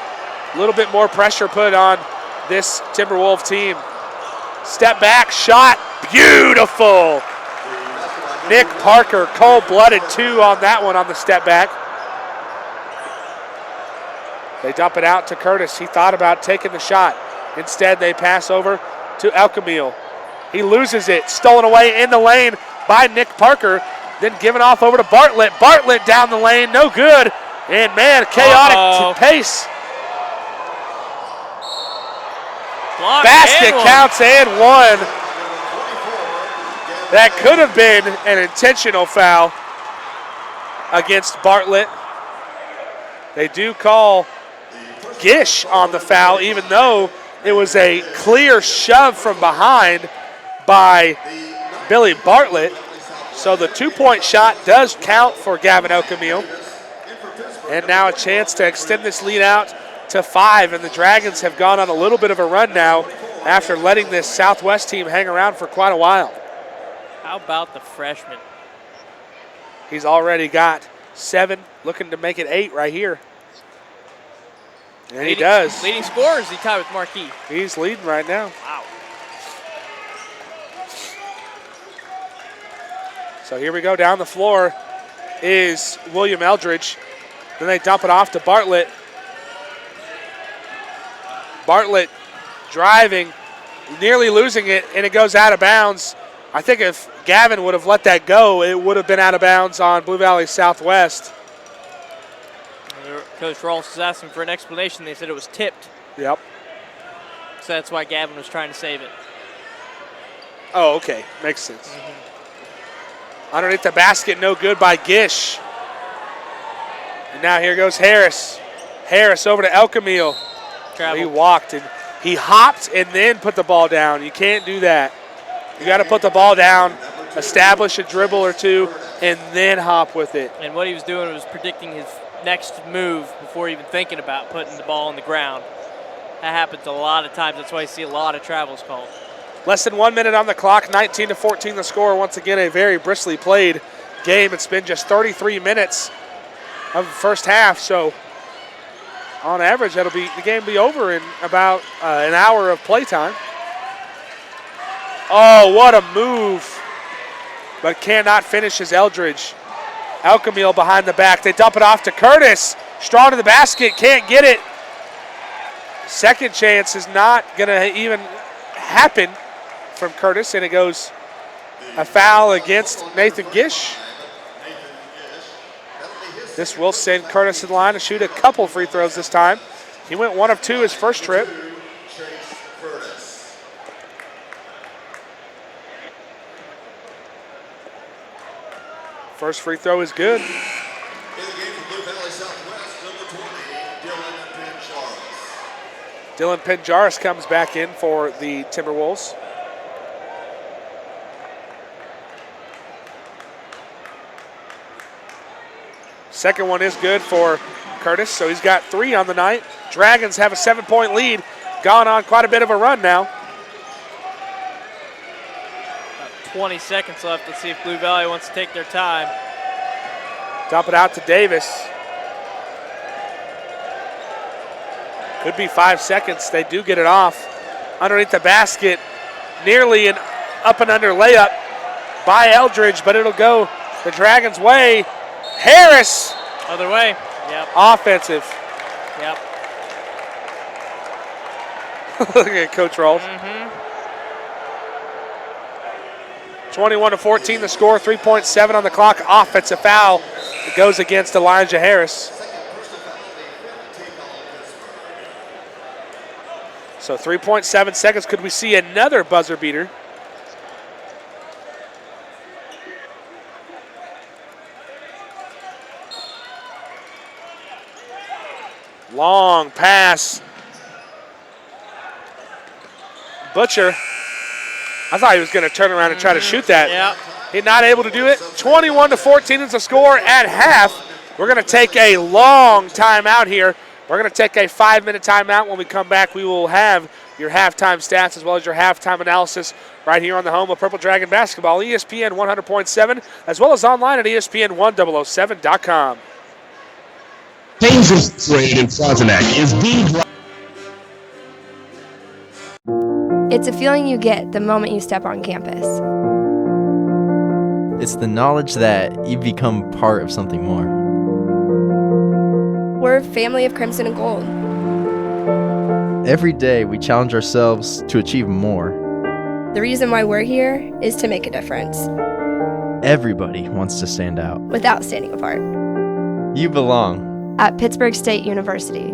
Speaker 3: A little bit more pressure put on this Timberwolves team. Step back, shot, beautiful. Nick Parker, cold-blooded 2 on that one on the step back. They dump it out to Curtis. He thought about taking the shot. Instead, they pass over to Elkamil. He loses it, stolen away in the lane by Nick Parker, then given off over to Bartlett. Bartlett down the lane, no good. And man, chaotic pace.
Speaker 4: Block
Speaker 3: Basket
Speaker 4: and
Speaker 3: counts and 1. That could have been an intentional foul against Bartlett. They do call Gish on the foul, even though it was a clear shove from behind by Billy Bartlett. So the 2-point shot does count for Gavin Elkamil. And now a chance to extend this lead out to 5, and the Dragons have gone on a little bit of a run now after letting this Southwest team hang around for quite a while.
Speaker 4: How about the freshman?
Speaker 3: He's already got 7, looking to make it 8 right here. And he does.
Speaker 4: Leading scorer, is he tied with Marquis?
Speaker 3: He's leading right now.
Speaker 4: Wow.
Speaker 3: So here we go. Down the floor is William Eldridge. Then they dump it off to Bartlett. Bartlett driving, nearly losing it, and it goes out of bounds. I think if Gavin would have let that go, it would have been out of bounds on Blue Valley Southwest.
Speaker 4: Coach Rolfs was asking for an explanation. They said it was tipped.
Speaker 3: Yep.
Speaker 4: So that's why Gavin was trying to save it.
Speaker 3: Oh, okay. Makes sense. Underneath the basket, no good by Gish. And now here goes Harris. Harris over to Elkamil. He walked and he hopped and then put the ball down. You can't do that. You got to put the ball down, establish a dribble or two, and then hop with it.
Speaker 4: And what he was doing was predicting his next move before even thinking about putting the ball on the ground. That happens a lot of times. That's why you see a lot of travels called.
Speaker 3: Less than 1 minute on the clock, 19-14 the score. Once again, a very briskly played game. It's been just 33 minutes of the first half, so on average, the game will be over in about an hour of playtime. Oh, what a move, but cannot finish his Eldridge. Elkamil behind the back. They dump it off to Curtis. Strong to the basket, can't get it. Second chance is not going to even happen from Curtis, and it goes a foul against Nathan Gish. This will send Curtis in line to shoot a couple free throws this time. He went 1 of 2 his first trip. First free throw is good.
Speaker 14: In the game for Blue Valley Southwest, number 20, Dylan Pinjaris.
Speaker 3: Dylan Pinjaris comes back in for the Timberwolves. Second one is good for Curtis, so he's got 3 on the night. Dragons have a 7-point lead, gone on quite a bit of a run now.
Speaker 4: 20 seconds left. Let's see if Blue Valley wants to take their time.
Speaker 3: Dump it out to Davis. Could be 5 seconds. They do get it off. Underneath the basket, nearly an up and under layup by Eldridge, but it'll go the Dragons' way. Harris.
Speaker 4: Other way. Yep.
Speaker 3: Offensive.
Speaker 4: Yep.
Speaker 3: Look at Coach Rolfe. 21-14 the score, 3.7 on the clock. Offensive foul. It goes against Elijah Harris. So 3.7 seconds. Could we see another buzzer beater? Long pass. Butcher. I thought he was going to turn around and try to shoot that.
Speaker 4: Yeah.
Speaker 3: He's not able to do it. 21-14 is the score at half. We're going to take a long timeout here. We're going to take a 5-minute timeout. When we come back, we will have your halftime stats as well as your halftime analysis right here on the home of Purple Dragon Basketball, ESPN 100.7, as well as online at ESPN1007.com.
Speaker 15: Kansas Trade in Frontenac is the...
Speaker 16: It's a feeling you get the moment you step on campus. It's the knowledge that you become part of something more.
Speaker 17: We're a family of crimson and gold.
Speaker 16: Every day we challenge ourselves to achieve more.
Speaker 17: The reason why we're here is to make a difference.
Speaker 16: Everybody wants to stand out.
Speaker 17: Without standing apart.
Speaker 16: You belong.
Speaker 17: At Pittsburg State University.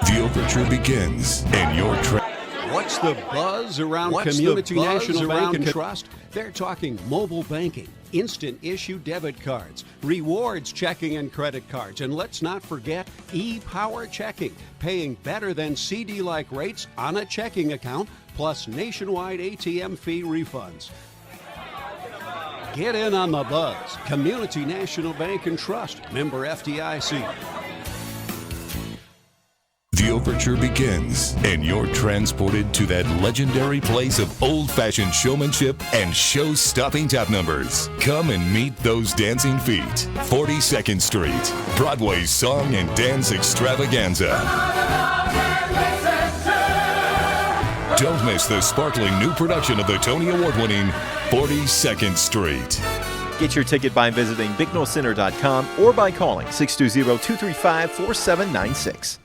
Speaker 18: The overture begins, and your
Speaker 19: What's the buzz around Community National Bank and Trust? They're talking mobile banking, instant issue debit cards, rewards checking and credit cards, and let's not forget e-power checking, paying better than CD-like rates on a checking account, plus nationwide ATM fee refunds. Get in on the buzz. Community National Bank and Trust, member FDIC.
Speaker 18: The overture begins, and you're transported to that legendary place of old-fashioned showmanship and show-stopping tap numbers. Come and meet those dancing feet. 42nd Street, Broadway's song and dance extravaganza. Don't miss the sparkling new production of the Tony Award-winning 42nd Street.
Speaker 20: Get your ticket by visiting bignocenter.com or by calling 620-235-4796.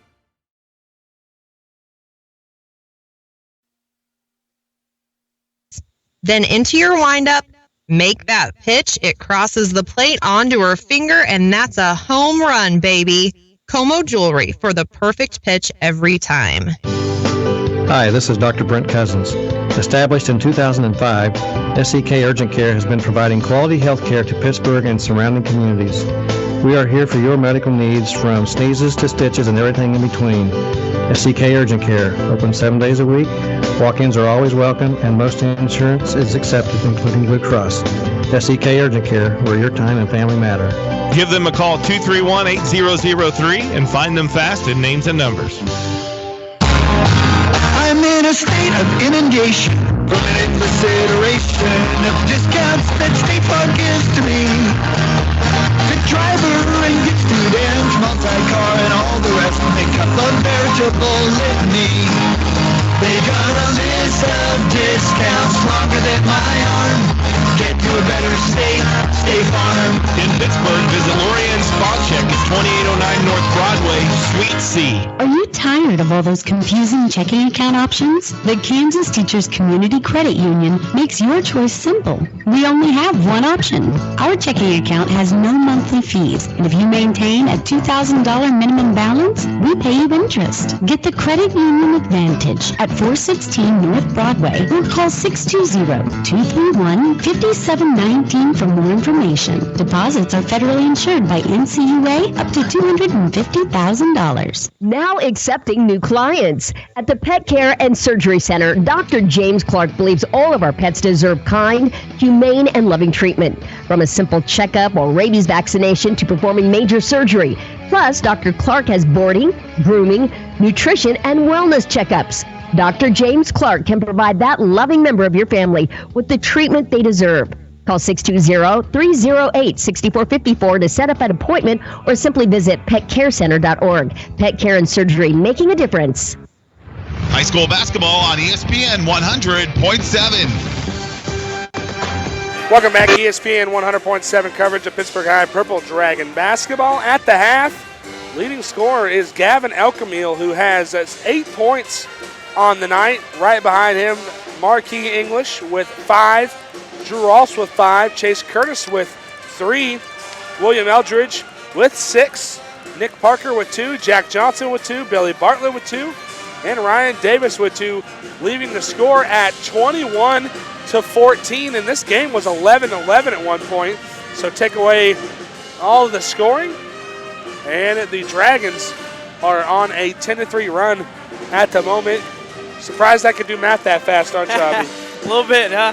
Speaker 10: Then into your windup, make that pitch. It crosses the plate onto her finger, and that's a home run, baby. Como Jewelry for the perfect pitch every time.
Speaker 9: Hi, this is Dr. Brent Cousins. Established in 2005, SEK Urgent Care has been providing quality health care to Pittsburgh and surrounding communities. We are here for your medical needs, from sneezes to stitches and everything in between. SEK Urgent Care, open 7 days a week. Walk-ins are always welcome, and most insurance is accepted, including Blue Cross. SEK Urgent Care, where your time and family matter.
Speaker 6: Give them a call, 231-8003, and find them fast in names and numbers.
Speaker 7: I'm in a state of inundation from an endless iteration of discounts that State Farm gives to me. The driver and gets food and multi-car and all the rest make up a veritable litany. They got a list of discounts longer than my arm. Get to a better state, State Farm.
Speaker 6: In Pittsburgh, visit Lorian's Spot Check at 2809 North Broadway, Suite C.
Speaker 13: Are you tired of all those confusing checking account options? The Kansas Teachers Community Credit Union makes your choice simple. We only have one option. Our checking account has no monthly fees, and if you maintain a $2,000 minimum balance, we pay you interest. Get the Credit Union Advantage at 416 North Broadway or call 620-231-5719 for more information. Deposits are federally insured by NCUA up to $250,000.
Speaker 11: Now accepting new clients. At the Pet Care and Surgery Center, Dr. James Clark believes all of our pets deserve kind, humane, and loving treatment. From a simple checkup or rabies vaccination to performing major surgery. Plus, Dr. Clark has boarding, grooming, nutrition, and wellness checkups. Dr. James Clark can provide that loving member of your family with the treatment they deserve. Call 620-308-6454 to set up an appointment or simply visit petcarecenter.org. Pet Care and Surgery, making a difference.
Speaker 2: High school basketball on ESPN 100.7.
Speaker 3: Welcome back, ESPN 100.7 coverage of Pittsburgh High Purple Dragon basketball. At the half, leading scorer is Gavin Elkamil, who has 8 points on the night. Right behind him, Marquis English with 5, Drew Ross with 5, Chase Curtis with 3, William Eldridge with 6, Nick Parker with 2, Jack Johnson with 2, Billy Bartlett with 2, and Ryan Davis with 2, leaving the score at 21-14. And this game was 11-11 at one point. So take away all of the scoring, and the Dragons are on a 10-3 run at the moment. Surprised I could do math that fast, aren't you, Avi?
Speaker 4: A little bit, huh?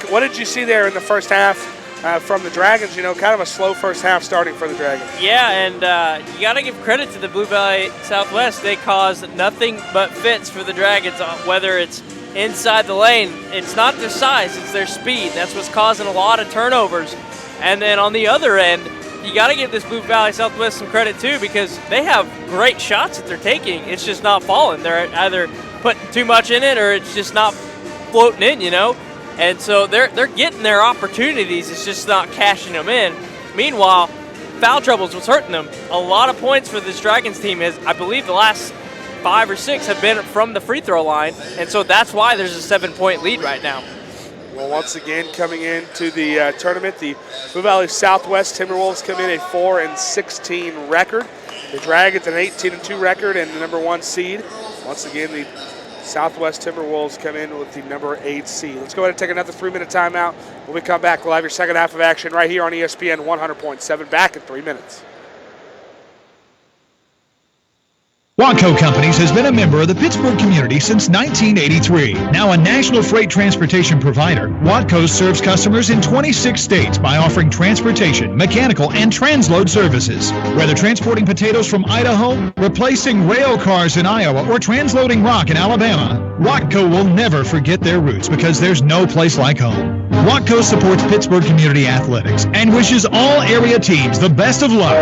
Speaker 3: What did you see there in the first half from the Dragons? Kind of a slow first half starting for the Dragons.
Speaker 4: Yeah, and you got to give credit to the Blue Valley Southwest. They caused nothing but fits for the Dragons, whether it's inside the lane. It's not their size, it's their speed. That's what's causing a lot of turnovers. And then on the other end, you got to give this Blue Valley Southwest some credit too, because they have great shots that they're taking. It's just not falling. They're either putting too much in it or it's just not floating in, And so they're getting their opportunities. It's just not cashing them in. Meanwhile, foul trouble is what's hurting them. A lot of points for this Dragons team is, I believe, the last 5 or 6 have been from the free throw line, and so that's why there's a 7-point lead right now.
Speaker 3: Well, once again, coming into the tournament, the Blue Valley Southwest Timberwolves come in a 4-16 record. The Dragons an 18-2 record and the number 1 seed. Once again, the Southwest Timberwolves come in with the number 8 seed. Let's go ahead and take another 3-minute timeout. When we come back, we'll have your second half of action right here on ESPN 100.7. Back in 3 minutes.
Speaker 21: Watco Companies has been a member of the Pittsburgh community since 1983. Now a national freight transportation provider, Watco serves customers in 26 states by offering transportation, mechanical, and transload services. Whether transporting potatoes from Idaho, replacing rail cars in Iowa, or transloading rock in Alabama, Watco will never forget their roots because there's no place like home. Watco supports Pittsburgh community athletics and wishes all area teams the best of luck.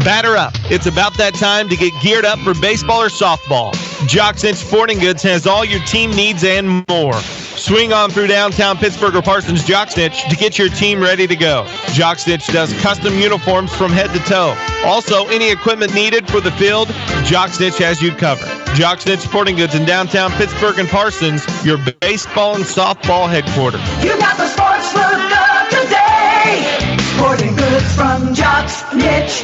Speaker 6: Batter up. It's about that time to get geared up for baseball or softball. Jock Cinch Sporting Goods has all your team needs and more. Swing on through downtown Pittsburgh or Parsons Jock Cinch to get your team ready to go. Jock Cinch does custom uniforms from head to toe. Also, any equipment needed for the field, Jock Cinch has you covered. Jock Cinch Sporting Goods in downtown Pittsburgh and Parsons, your baseball and softball headquarters.
Speaker 7: You got the sports look of today. Sporting goods from Jock Cinch.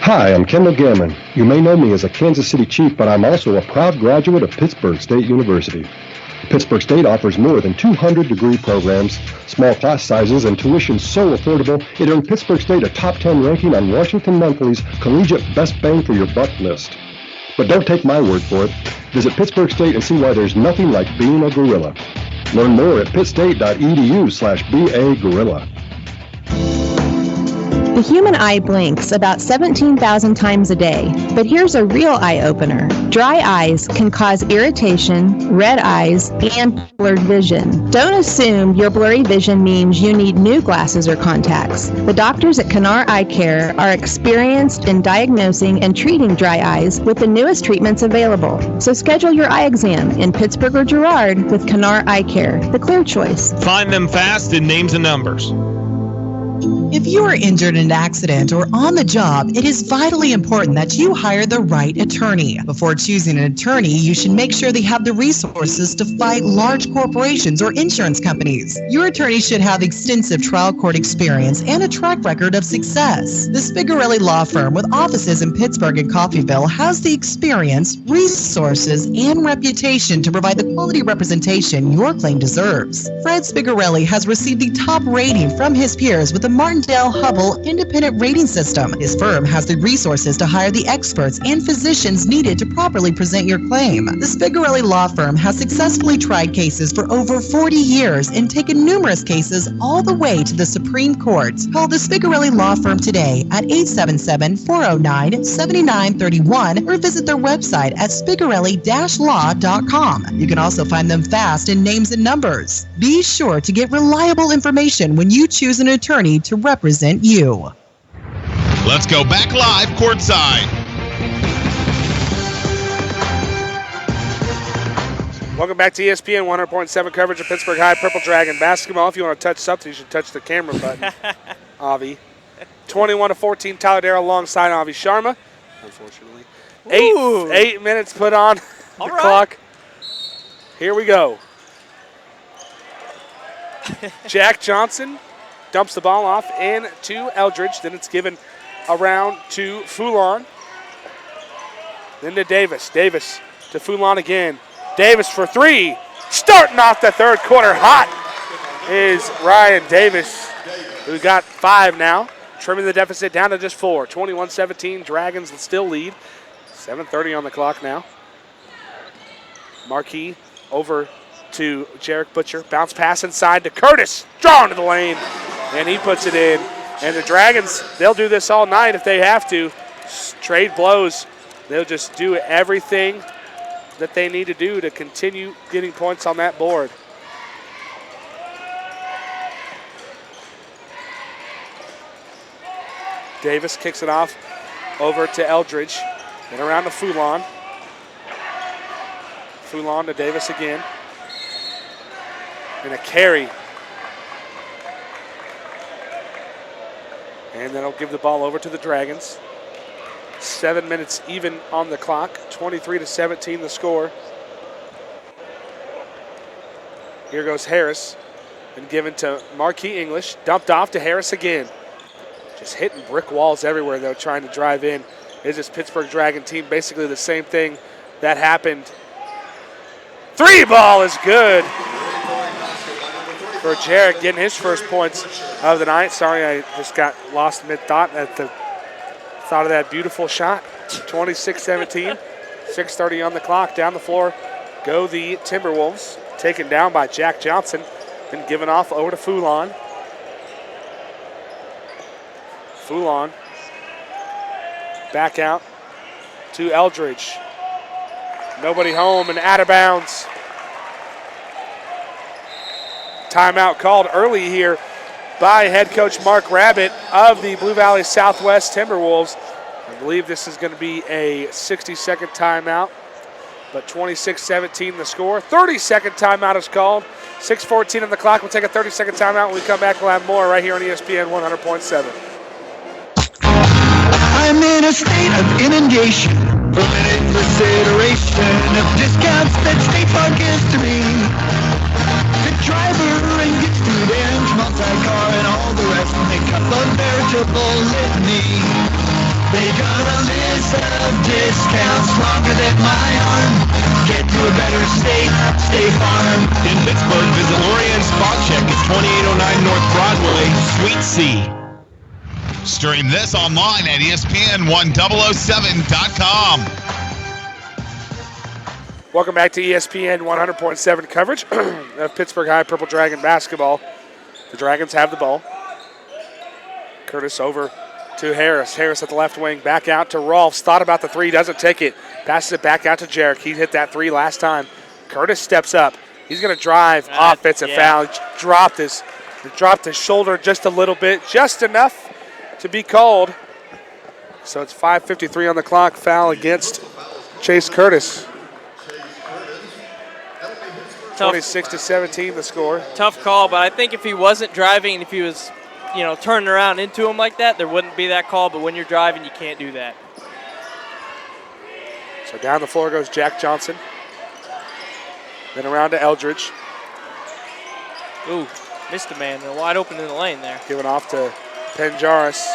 Speaker 5: Hi, I'm Kendall Gammon. You may know me as a Kansas City Chief, but I'm also a proud graduate of Pittsburg State University. Pittsburg State offers more than 200 degree programs, small class sizes, and tuition so affordable it earned Pittsburg State a top 10 ranking on Washington Monthly's Collegiate Best Bang for Your Buck list. But don't take my word for it. Visit Pittsburg State and see why there's nothing like being a gorilla. Learn more at pittstate.edu/BA-gorilla.
Speaker 12: The human eye blinks about 17,000 times a day, but here's a real eye-opener. Dry eyes can cause irritation, red eyes, and blurred vision. Don't assume your blurry vision means you need new glasses or contacts. The doctors at Kanar Eye Care are experienced in diagnosing and treating dry eyes with the newest treatments available. So schedule your eye exam in Pittsburgh or Girard with Kanar Eye Care, the clear choice.
Speaker 6: Find them fast in names and numbers.
Speaker 22: If you are injured in an accident or on the job, it is vitally important that you hire the right attorney. Before choosing an attorney, you should make sure they have the resources to fight large corporations or insurance companies. Your attorney should have extensive trial court experience and a track record of success. The Spigarelli Law Firm, with offices in Pittsburgh and Coffeyville, has the experience, resources, and reputation to provide the quality representation your claim deserves. Fred Spigarelli has received the top rating from his peers with the Martindale-Hubbell Independent Rating System. His firm has the resources to hire the experts and physicians needed to properly present your claim. The Spigarelli Law Firm has successfully tried cases for over 40 years and taken numerous cases all the way to the Supreme Court. Call the Spigarelli Law Firm today at 877-409-7931 or visit their website at spigarelli-law.com. You can also find them fast in names and numbers. Be sure to get reliable information when you choose an attorney to represent you.
Speaker 2: Let's go back live courtside.
Speaker 3: Welcome back to ESPN 100.7 coverage of Pittsburgh High Purple Dragon basketball. If you want to touch something, you should touch the camera button, Avi. 21-14, Tyler Darrell alongside Avi Sharma. Unfortunately. 8 minutes put on the clock. Here we go. Jack Johnson dumps the ball off into Eldridge. Then it's given around to Foulon. Then to Davis. Davis to Foulon again. Davis for three. Starting off the third quarter hot is Ryan Davis, who got 5 now. Trimming the deficit down to just 4. 21-17, Dragons still lead. 7:30 on the clock now. Marquis over to Jarek Butcher. Bounce pass inside to Curtis. Drawn to the lane, and he puts it in. And the Dragons, they'll do this all night if they have to. Trade blows. They'll just do everything that they need to do to continue getting points on that board. Davis kicks it off over to Eldridge. Then around to Foulon. Foulon to Davis again. And a carry. And then he'll give the ball over to the Dragons. 7 minutes even on the clock. 23-17 the score. Here goes Harris. And given to Marquis English. Dumped off to Harris again. Just hitting brick walls everywhere, though, trying to drive in. Is this Pittsburgh Dragon team basically the same thing that happened? 3 ball is good for Jarek, getting his first points of the night. Sorry, I just got lost mid-thought at the thought of that beautiful shot. 26-17, 6:30 on the clock. Down the floor go the Timberwolves, taken down by Jack Johnson, then given off over to Foulon. Foulon back out to Eldridge. Nobody home and out of bounds. Timeout called early here by head coach Mark Rabbit of the Blue Valley Southwest Timberwolves. I believe this is going to be a 60-second timeout, but 26-17 the score. 30-second timeout is called. 6:14 on the clock. We'll take a 30-second timeout. When we come back, we'll have more right here on ESPN 100.7.
Speaker 7: I'm in a state of inundation from an endless iteration of discounts that State Farm gives to me. The driver and gets food and multi-car and all the rest make up a veritable litany. They got a list of discounts longer than my arm. Get to a better state, State Farm.
Speaker 6: In Pittsburgh, visit Lorian Spot Check at 2809 North Broadway, Suite C.
Speaker 2: Stream this online at ESPN1007.com.
Speaker 3: Welcome back to ESPN 100.7 coverage of Pittsburgh High Purple Dragon basketball. The Dragons have the ball. Curtis over to Harris. Harris at the left wing, back out to Rolfs. Thought about the three, doesn't take it. Passes it back out to Jarek. He hit that three last time. Curtis steps up. He's going to drive offensive foul. Dropped his shoulder just a little bit, just enough to be called. So it's 5:53 on the clock. Foul against Chase Curtis. 26-17 the score.
Speaker 4: Tough call, but I think if he wasn't driving, if he was, turning around into him like that, there wouldn't be that call. But when you're driving, you can't do that.
Speaker 3: So down the floor goes Jack Johnson. Then around to Eldridge.
Speaker 4: Ooh, missed a man. They're wide open in the lane there.
Speaker 3: Giving off to Penjaris.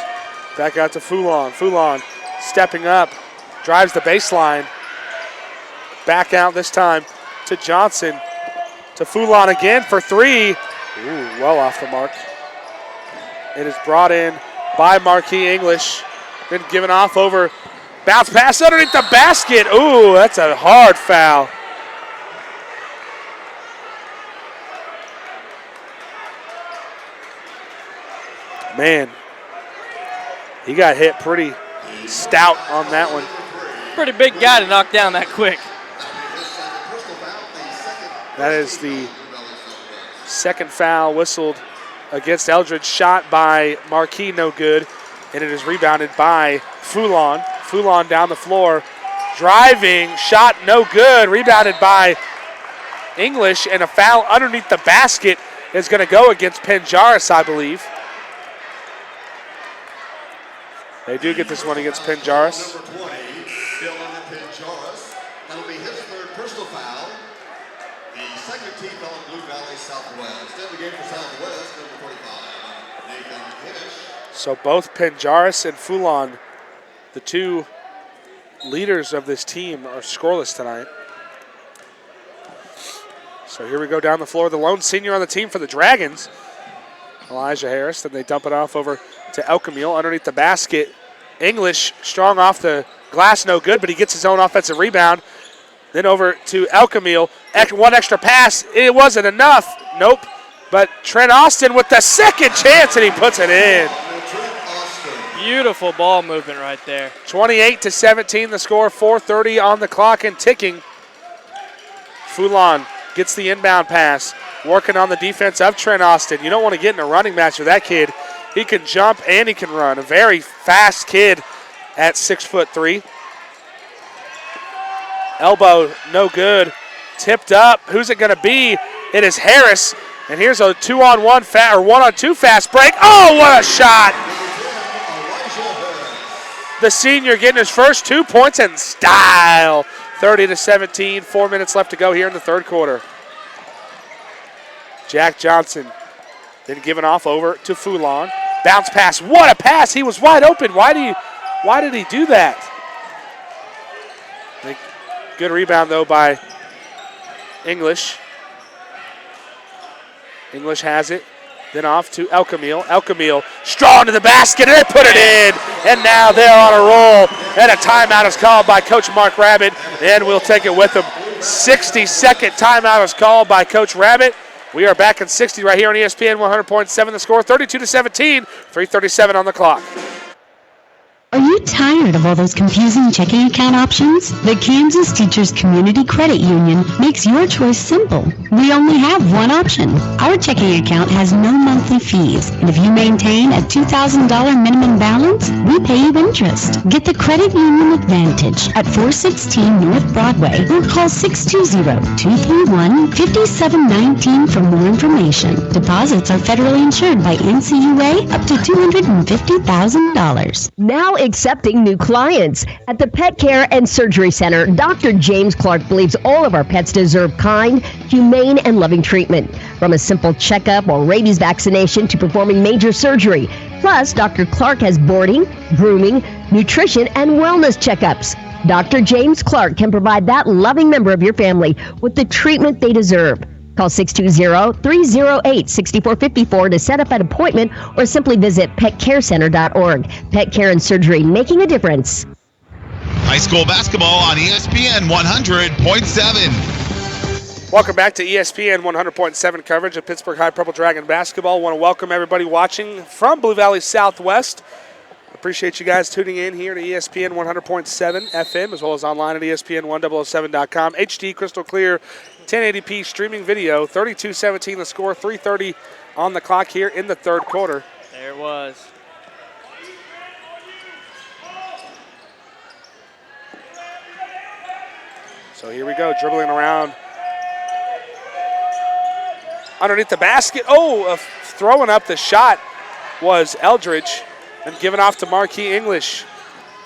Speaker 3: Back out to Foulon. Foulon stepping up. Drives the baseline. Back out this time to Johnson. To Foulon again for three. Ooh, well off the mark. It is brought in by Marquis English. Been given off over. Bounce pass underneath the basket. Ooh, that's a hard foul. Man, he got hit pretty stout on that one.
Speaker 4: Pretty big guy to knock down that quick.
Speaker 3: That is the second foul whistled against Eldridge. Shot by Marquis, no good. And it is rebounded by Foulon. Foulon down the floor. Driving, shot no good. Rebounded by English. And a foul underneath the basket is going to go against Penjaris, I believe. They do get this one against Penjaris.
Speaker 14: That'll be his third personal foul. The second team on Blue Valley Southwest. In the game for Southwest, number 45, Nathan Kish.
Speaker 3: So both Penjaris and Foulon, the two leaders of this team, are scoreless tonight. So here we go down the floor. The lone senior on the team for the Dragons, Elijah Harris. Then they dump it off over to Elkamil underneath the basket. English strong off the glass, no good, but he gets his own offensive rebound. Then over to Elkamil. One extra pass. It wasn't enough. Nope. But Trent Austin with the second chance, and he puts it in.
Speaker 4: Beautiful ball movement right there.
Speaker 3: 28-17 the score, 4:30 on the clock and ticking. Foulon gets the inbound pass, working on the defense of Trent Austin. You don't want to get in a running match with that kid. He can jump and he can run. A very fast kid at 6'3". Elbow, no good. Tipped up. Who's it going to be? It is Harris. And here's a 2-on-1 or 1-on-2 fast break. Oh, what a shot! The senior getting his first 2 points in style. 30-17, 4 minutes left to go here in the third quarter. Jack Johnson then giving off over to Foulon. Bounce pass. What a pass! He was wide open. Why did he do that? Good rebound though by English. English has it. Then off to Elkamil. Elkamil strong to the basket, and they put it in. And now they're on a roll. And a timeout is called by Coach Mark Rabbit, and we'll take it with him. 60-second timeout is called by Coach Rabbit. We are back in 60 right here on ESPN 100.7. The score 32-17, 3:37 on the clock.
Speaker 13: Are you tired of all those confusing checking account options? The Kansas Teachers Community Credit Union makes your choice simple. We only have one option. Our checking account has no monthly fees, and if you maintain a $2,000 minimum balance, we pay you interest. Get the Credit Union Advantage at 416 North Broadway or call 620-231-5719 for more information. Deposits are federally insured by NCUA up to $250,000.
Speaker 11: Now accepting new clients. At the Pet Care and Surgery Center, Dr. James Clark believes all of our pets deserve kind, humane, and loving treatment. From a simple checkup or rabies vaccination to performing major surgery. Plus, Dr. Clark has boarding, grooming, nutrition, and wellness checkups. Dr. James Clark can provide that loving member of your family with the treatment they deserve. Call 620-308-6454 to set up an appointment or simply visit petcarecenter.org. Pet Care and Surgery, making a difference.
Speaker 2: High school basketball on ESPN 100.7.
Speaker 3: Welcome back to ESPN 100.7 coverage of Pittsburg High Purple Dragon basketball. I want to welcome everybody watching from Blue Valley Southwest. Appreciate you guys tuning in here to ESPN 100.7 FM as well as online at ESPN1007.com. HD crystal clear 1080p streaming video. 32-17 the score, 3:30 on the clock here in the third quarter.
Speaker 4: There it was.
Speaker 3: So here we go, dribbling around underneath the basket. Oh, throwing up the shot was Eldridge and given off to Marquis English.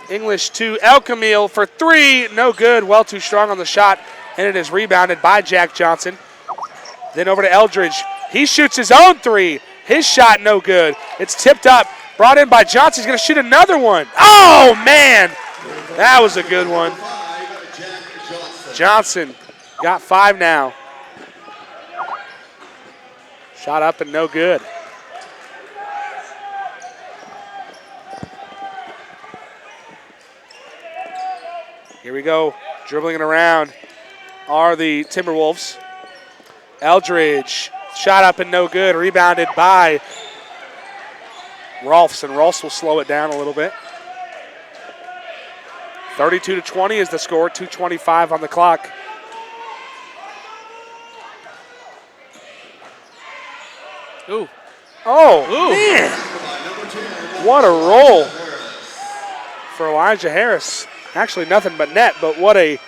Speaker 3: English to Elkamil for three, no good, well too strong on the shot, and it is rebounded by Jack Johnson. Then over to Eldridge. He shoots his own three. His shot no good. It's tipped up, brought in by Johnson. He's going to shoot another one. Oh, man. That was a good one. Johnson got 5 now. Shot up and no good. Here we go, dribbling it around are the Timberwolves. Eldridge, shot up and no good, rebounded by Rolfs, and Rolfs will slow it down a little bit. 32-20 is the score, 2:25 on the clock.
Speaker 4: Ooh.
Speaker 3: Oh,
Speaker 4: ooh,
Speaker 3: man. What a roll for Elijah Harris. Actually, nothing but net, but what a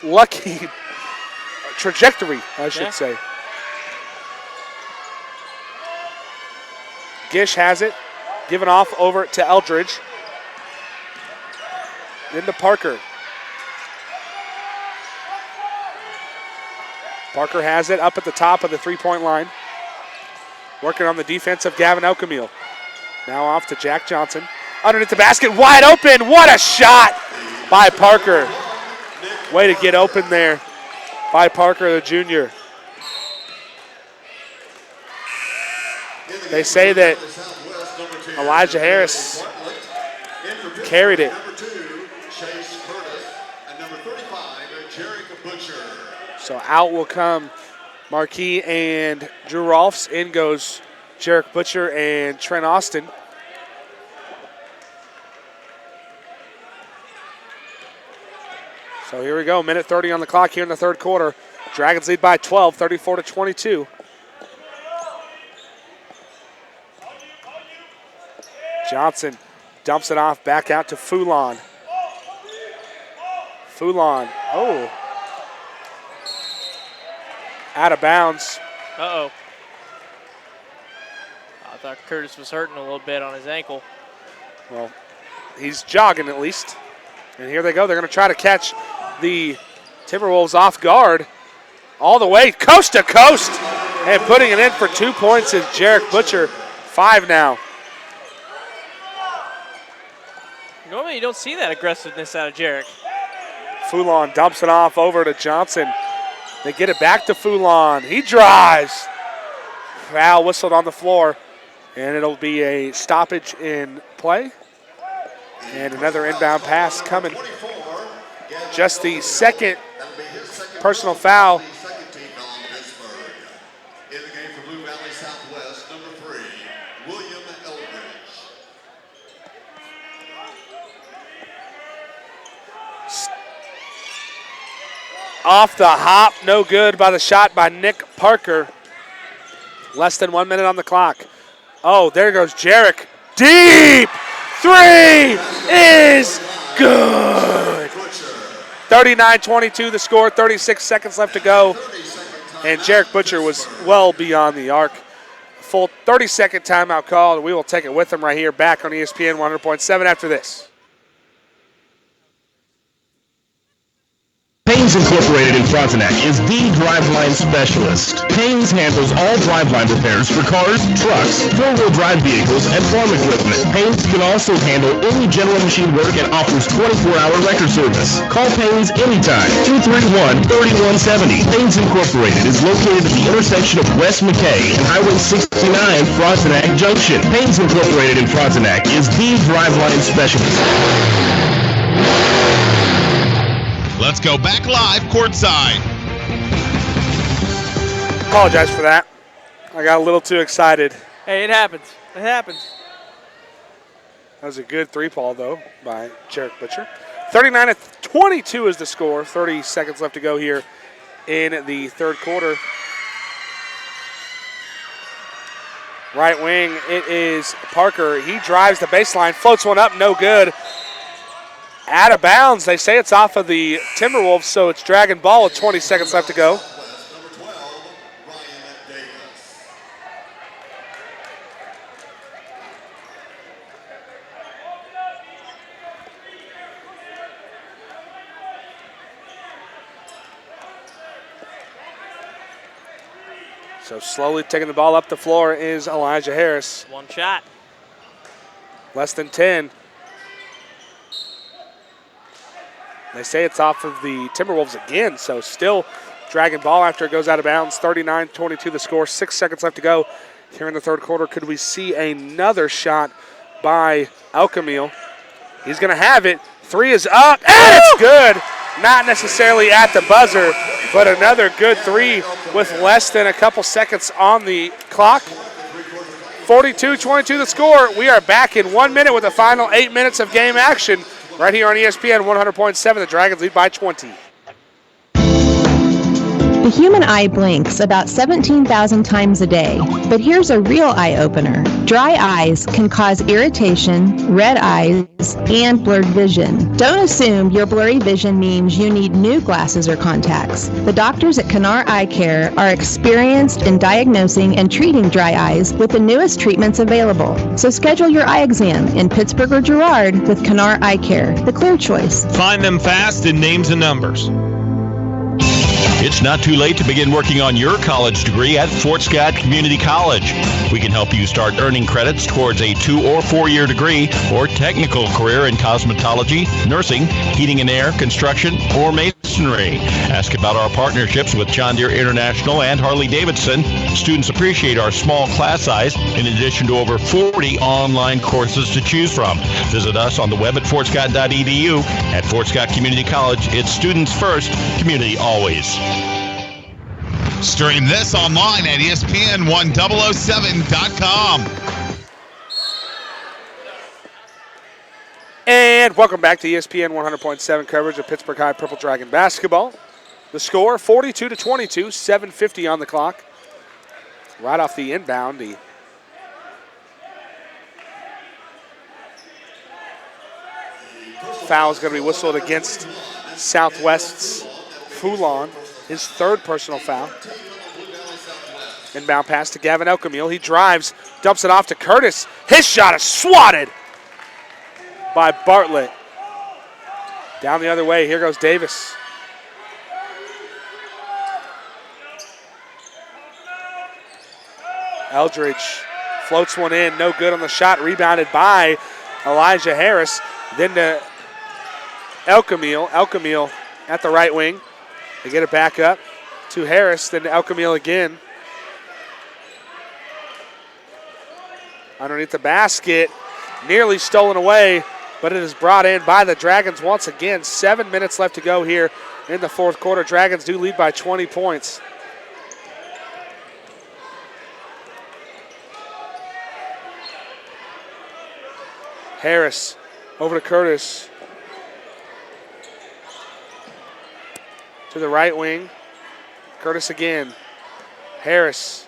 Speaker 3: lucky trajectory, I should say. Gish has it, given off over to Eldridge. Into Parker. Parker has it up at the top of the three-point line. Working on the defense of Gavin Elkamil. Now off to Jack Johnson. Underneath the basket, wide open. What a shot by Parker. Way to get open there by Parker, the junior. They say that Elijah Harris carried it. So out will come Marquis and Drew Rolfs. In goes Jarek Butcher and Trent Austin. So here we go, minute 30 on the clock here in the third quarter. Dragons lead by 12, 34-22. Johnson dumps it off back out to Foulon. Foulon, oh. Out of bounds.
Speaker 4: Uh-oh. I thought Curtis was hurting a little bit on his ankle.
Speaker 3: Well, he's jogging at least. And here they go. They're going to try to catch the Timberwolves off guard all the way coast to coast. And putting it in for 2 points is Jarek Butcher. 5 now.
Speaker 4: Normally you don't see that aggressiveness out of Jarek.
Speaker 3: Foulon dumps it off over to Johnson. They get it back to Foulon. He drives. Foul whistled on the floor. And it'll be a stoppage in play. And another inbound pass coming. Just the second personal foul.
Speaker 14: In the game for Blue Valley Southwest, number 3, William Eldridge.
Speaker 3: Off the hop, no good by the shot by Nick Parker. Less than 1 minute on the clock. Oh, there goes Jarek. Deep! 3 is good. 39-22 the score, 36 seconds left to go. And Jarek Butcher was well beyond the arc. Full 30-second timeout call, and we will take it with him right here back on ESPN 100.7 after this.
Speaker 15: Paynes Incorporated in Frontenac is the driveline specialist. Paynes handles all driveline repairs for cars, trucks, four-wheel drive vehicles, and farm equipment. Paynes can also handle any general machine work and offers 24-hour record service. Call Paynes anytime, 231-3170. Paynes Incorporated is located at the intersection of West McKay and Highway 69 Frontenac Junction. Paynes Incorporated in Frontenac is the driveline specialist.
Speaker 2: Let's go back live courtside.
Speaker 3: Apologize for that. I got a little too excited.
Speaker 4: Hey, it happens. It happens.
Speaker 3: That was a good three-ball, though, by Jarek Butcher. 39-22 is the score. 30 seconds left to go here in the third quarter. Right wing, it is Parker. He drives the baseline, floats one up, no good. Out of bounds. They say it's off of the Timberwolves, so it's Dragon ball with 20 seconds left to go. So slowly taking the ball up the floor is Elijah Harris.
Speaker 4: One shot.
Speaker 3: Less than 10. They say it's off of the Timberwolves again, so still dragging ball after it goes out of bounds. 39-22 the score, 6 seconds left to go here in the third quarter. Could we see another shot by Elkamil? He's going to have it. 3 is up, and it's good. Not necessarily at the buzzer, but another good 3 with less than a couple seconds on the clock. 42-22 the score. We are back in 1 minute with the final 8 minutes of game action. Right here on ESPN 100.7, the Dragons lead by 20.
Speaker 12: The human eye blinks about 17,000 times a day, but here's a real eye-opener. Dry eyes can cause irritation, red eyes, and blurred vision. Don't assume your blurry vision means you need new glasses or contacts. The doctors at Kanar Eye Care are experienced in diagnosing and treating dry eyes with the newest treatments available. So schedule your eye exam in Pittsburg or Girard with Kanar Eye Care, the clear choice.
Speaker 6: Find them fast in names and numbers.
Speaker 21: It's not too late to begin working on your college degree at Fort Scott Community College. We can help you start earning credits towards a 2 or 4 year degree or technical career in cosmetology, nursing, heating and air, construction, or masonry. Ask about our partnerships with John Deere International and Harley-Davidson. Students appreciate our small class size in addition to over 40 online courses to choose from. Visit us on the web at fortscott.edu. At Fort Scott Community College, it's students first, community always.
Speaker 2: Stream this online at ESPN1007.com.
Speaker 3: And welcome back to ESPN 100.7 coverage of Pittsburgh High Purple Dragon basketball. The score, 42-22, 7:50 on the clock. Right off the inbound, the foul is going to be whistled against Southwest's Foulon, his third personal foul. Inbound pass to Gavin Elkamil. He drives, dumps it off to Curtis. His shot is swatted by Bartlett. Down the other way, here goes Davis. Eldridge floats one in, no good on the shot, rebounded by Elijah Harris. Then to Elkamil. Elkamil at the right wing. They get it back up to Harris, then to Elkamil again. Underneath the basket, nearly stolen away, but it is brought in by the Dragons once again. 7 minutes left to go here in the fourth quarter. Dragons do lead by 20 points. Harris over to Curtis. To the right wing. Curtis again. Harris.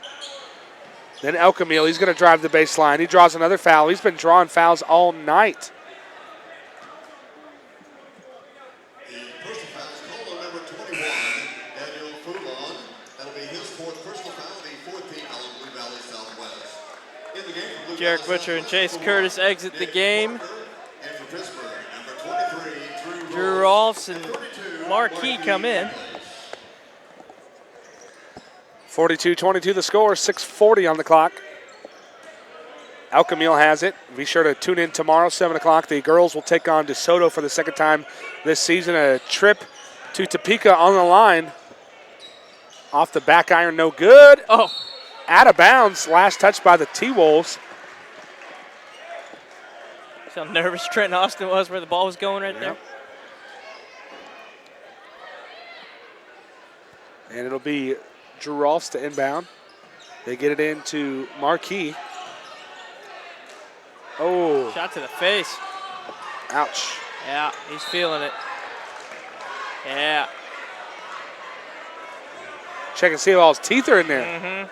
Speaker 3: Then Elkamil. He's going to drive the baseline. He draws another foul. He's been drawing fouls all night.
Speaker 4: Jarek Butcher and Chase Curtis exit the game. Drew Rolfs and Marquis come in.
Speaker 3: 42-22 the score, 6:40 on the clock. Elkamil has it. Be sure to tune in tomorrow, 7 o'clock. The girls will take on DeSoto for the second time this season. A trip to Topeka on the line. Off the back iron, no good.
Speaker 4: Oh.
Speaker 3: Out of bounds, last touch by the T-Wolves.
Speaker 4: See how nervous Trent Austin was where the ball was going right there.
Speaker 3: And it'll be Drew Rolfs to inbound. They get it into Marquis. Oh.
Speaker 4: Shot to the face.
Speaker 3: Ouch.
Speaker 4: Yeah, he's feeling it. Yeah.
Speaker 3: Check and see if all his teeth are in there.
Speaker 4: Mm-hmm.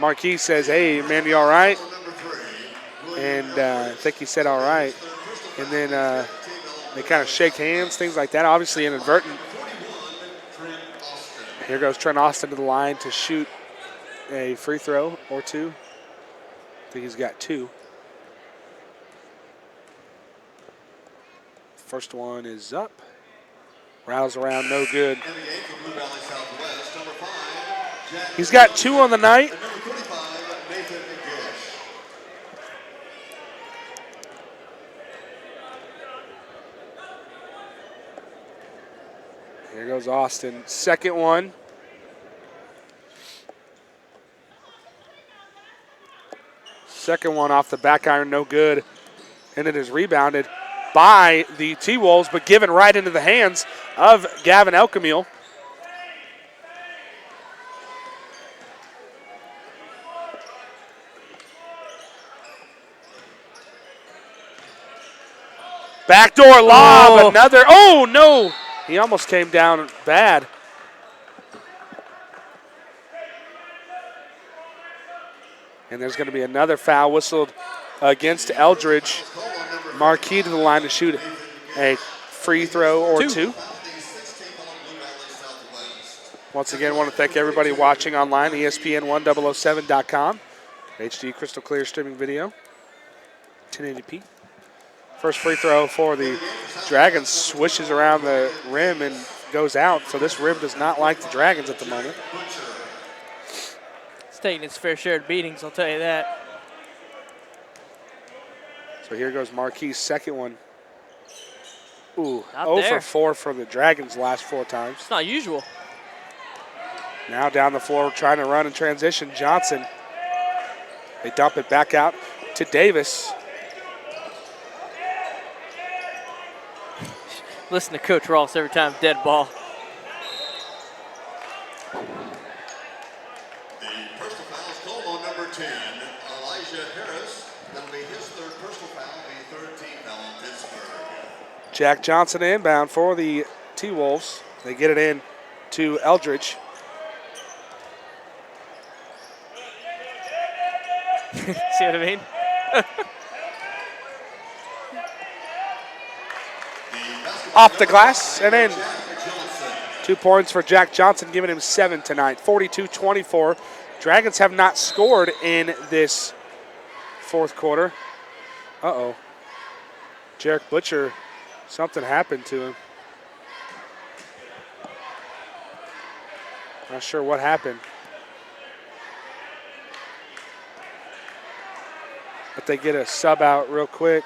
Speaker 3: Marquis says, hey, man, you all right? And I think he said all right. And then they kind of shake hands, things like that. Obviously inadvertent. Here goes Trent Austin to the line to shoot a free throw or two. I think he's got two. First one is up. Rattles around, no good. He's got two on the night. Here goes Austin. Second one. Second one off the back iron, no good. And it is rebounded by the T-Wolves, but given right into the hands of Gavin Elkamil. Backdoor lob, another. Oh, no. He almost came down bad. And there's going to be another foul whistled against Eldridge. Marquis to the line to shoot a free throw or two. Once again, I want to thank everybody watching online, ESPN1007.com. HD crystal clear streaming video, 1080p. First free throw for the Dragons swishes around the rim and goes out. So this rim does not like the Dragons at the moment.
Speaker 4: It's taking its fair share of beatings, I'll tell you that.
Speaker 3: So here goes Marquis' second one. Ooh,
Speaker 4: Not
Speaker 3: 0
Speaker 4: there.
Speaker 3: for 4 for the Dragons last 4 times.
Speaker 4: It's not usual.
Speaker 3: Now down the floor trying to run in transition. Johnson. They dump it back out to Davis.
Speaker 4: Listen to Coach Ross every time, dead ball.
Speaker 14: The personal foul is called on number 10, Elijah Harris. That'll be his third personal foul, the third team foul on Pittsburg.
Speaker 3: Jack Johnson inbound for the T-Wolves. They get it in to Eldridge.
Speaker 4: See what I mean?
Speaker 3: Off the glass and in. 2 points for Jack Johnson, giving him 7 tonight. 42-24. Dragons have not scored in this fourth quarter. Uh-oh. Jarek Butcher, something happened to him. Not sure what happened. But they get a sub out real quick.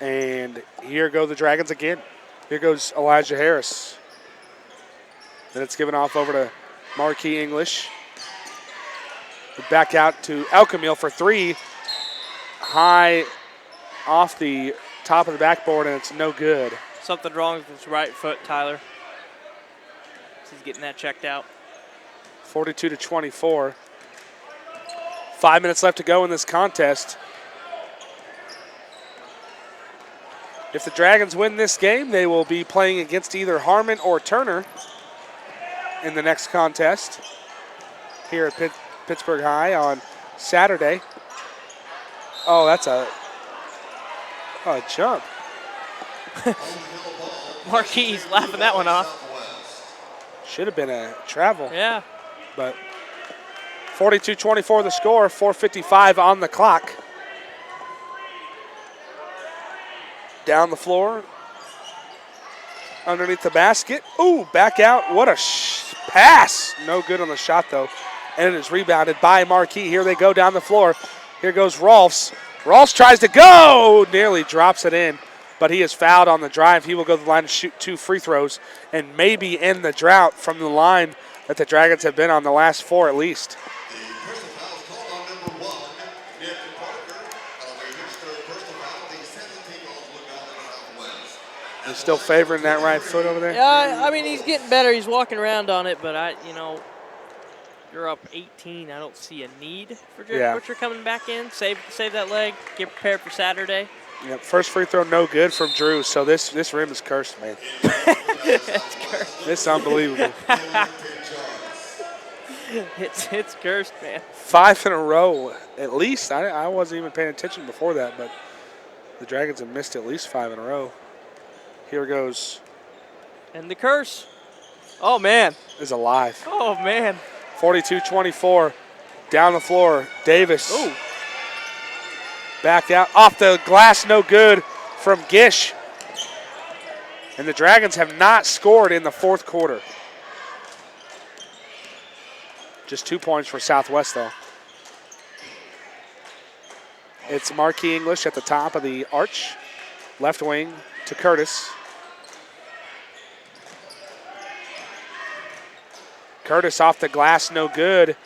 Speaker 3: And here go the Dragons again. Here goes Elijah Harris. Then it's given off over to Marquis English. Back out to Elkamil for 3. High off the top of the backboard, and it's no good.
Speaker 4: Something wrong with his right foot, Tyler. He's getting that checked out.
Speaker 3: 42-24. 5 minutes left to go in this contest. If the Dragons win this game, they will be playing against either Harmon or Turner in the next contest here at Pittsburg High on Saturday. Oh, that's a jump.
Speaker 4: Marquis laughing that one off.
Speaker 3: Should have been a travel.
Speaker 4: Yeah.
Speaker 3: But 42-24 the score, 4:55 on the clock. Down the floor, underneath the basket. Ooh, back out. What a pass. No good on the shot, though. And it is rebounded by Marquis. Here they go down the floor. Here goes Rolfs. Rolfs tries to go. Nearly drops it in, but he is fouled on the drive. He will go to the line to shoot 2 free throws and maybe end the drought from the line that the Dragons have been on the last 4 at least. He's still favoring that right foot over there?
Speaker 4: Yeah, I mean, he's getting better. He's walking around on it, but you're up 18. I don't see a need for Jared Butcher coming back in. Save that leg. Get prepared for Saturday.
Speaker 3: Yep, first free throw no good from Drew, so this rim is cursed, man.
Speaker 4: It's cursed.
Speaker 3: It's unbelievable.
Speaker 4: It's cursed, man.
Speaker 3: 5 in a row, at least. I wasn't even paying attention before that, but the Dragons have missed at least 5 in a row. Here goes.
Speaker 4: And the curse. Oh, man.
Speaker 3: Is alive.
Speaker 4: Oh, man.
Speaker 3: 42-24. Down the floor. Davis.
Speaker 4: Ooh.
Speaker 3: Back out. Off the glass. No good from Gish. And the Dragons have not scored in the fourth quarter. Just 2 points for Southwest, though. It's Marquis English at the top of the arch. Left wing to Curtis. Curtis off the glass, no good.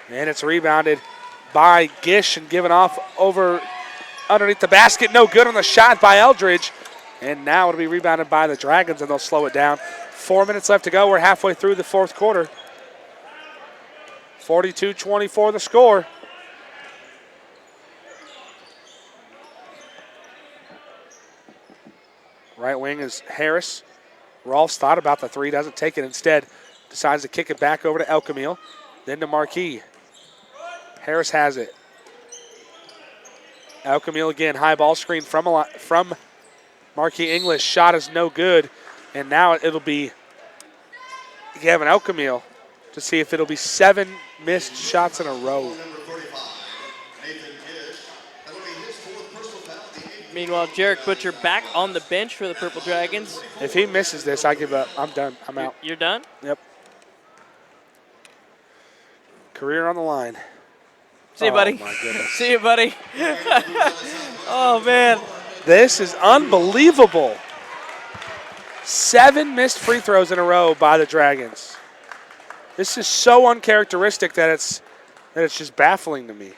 Speaker 3: And it's rebounded by Gish and given off over underneath the basket. No good on the shot by Eldridge. And now it'll be rebounded by the Dragons, and they'll slow it down. 4 minutes left to go. We're halfway through the fourth quarter. 42-24 the score. Right wing is Harris. Rolfs thought about the 3, doesn't take it. Instead, decides to kick it back over to Elkamil, then to Marquis. Harris has it. Elkamil again, high ball screen from Marquis English. Shot is no good, and now it'll be Gavin Elkamil to see if it'll be 7 missed shots in a row.
Speaker 4: Meanwhile, Jarek Butcher back on the bench for the Purple Dragons.
Speaker 3: If he misses this, I give up. I'm done. I'm out.
Speaker 4: You're done?
Speaker 3: Yep. Career on the line.
Speaker 4: See you, buddy.
Speaker 3: Oh, my goodness.
Speaker 4: See you, buddy. Oh, man.
Speaker 3: This is unbelievable. 7 missed free throws in a row by the Dragons. This is so uncharacteristic that it's just baffling to me.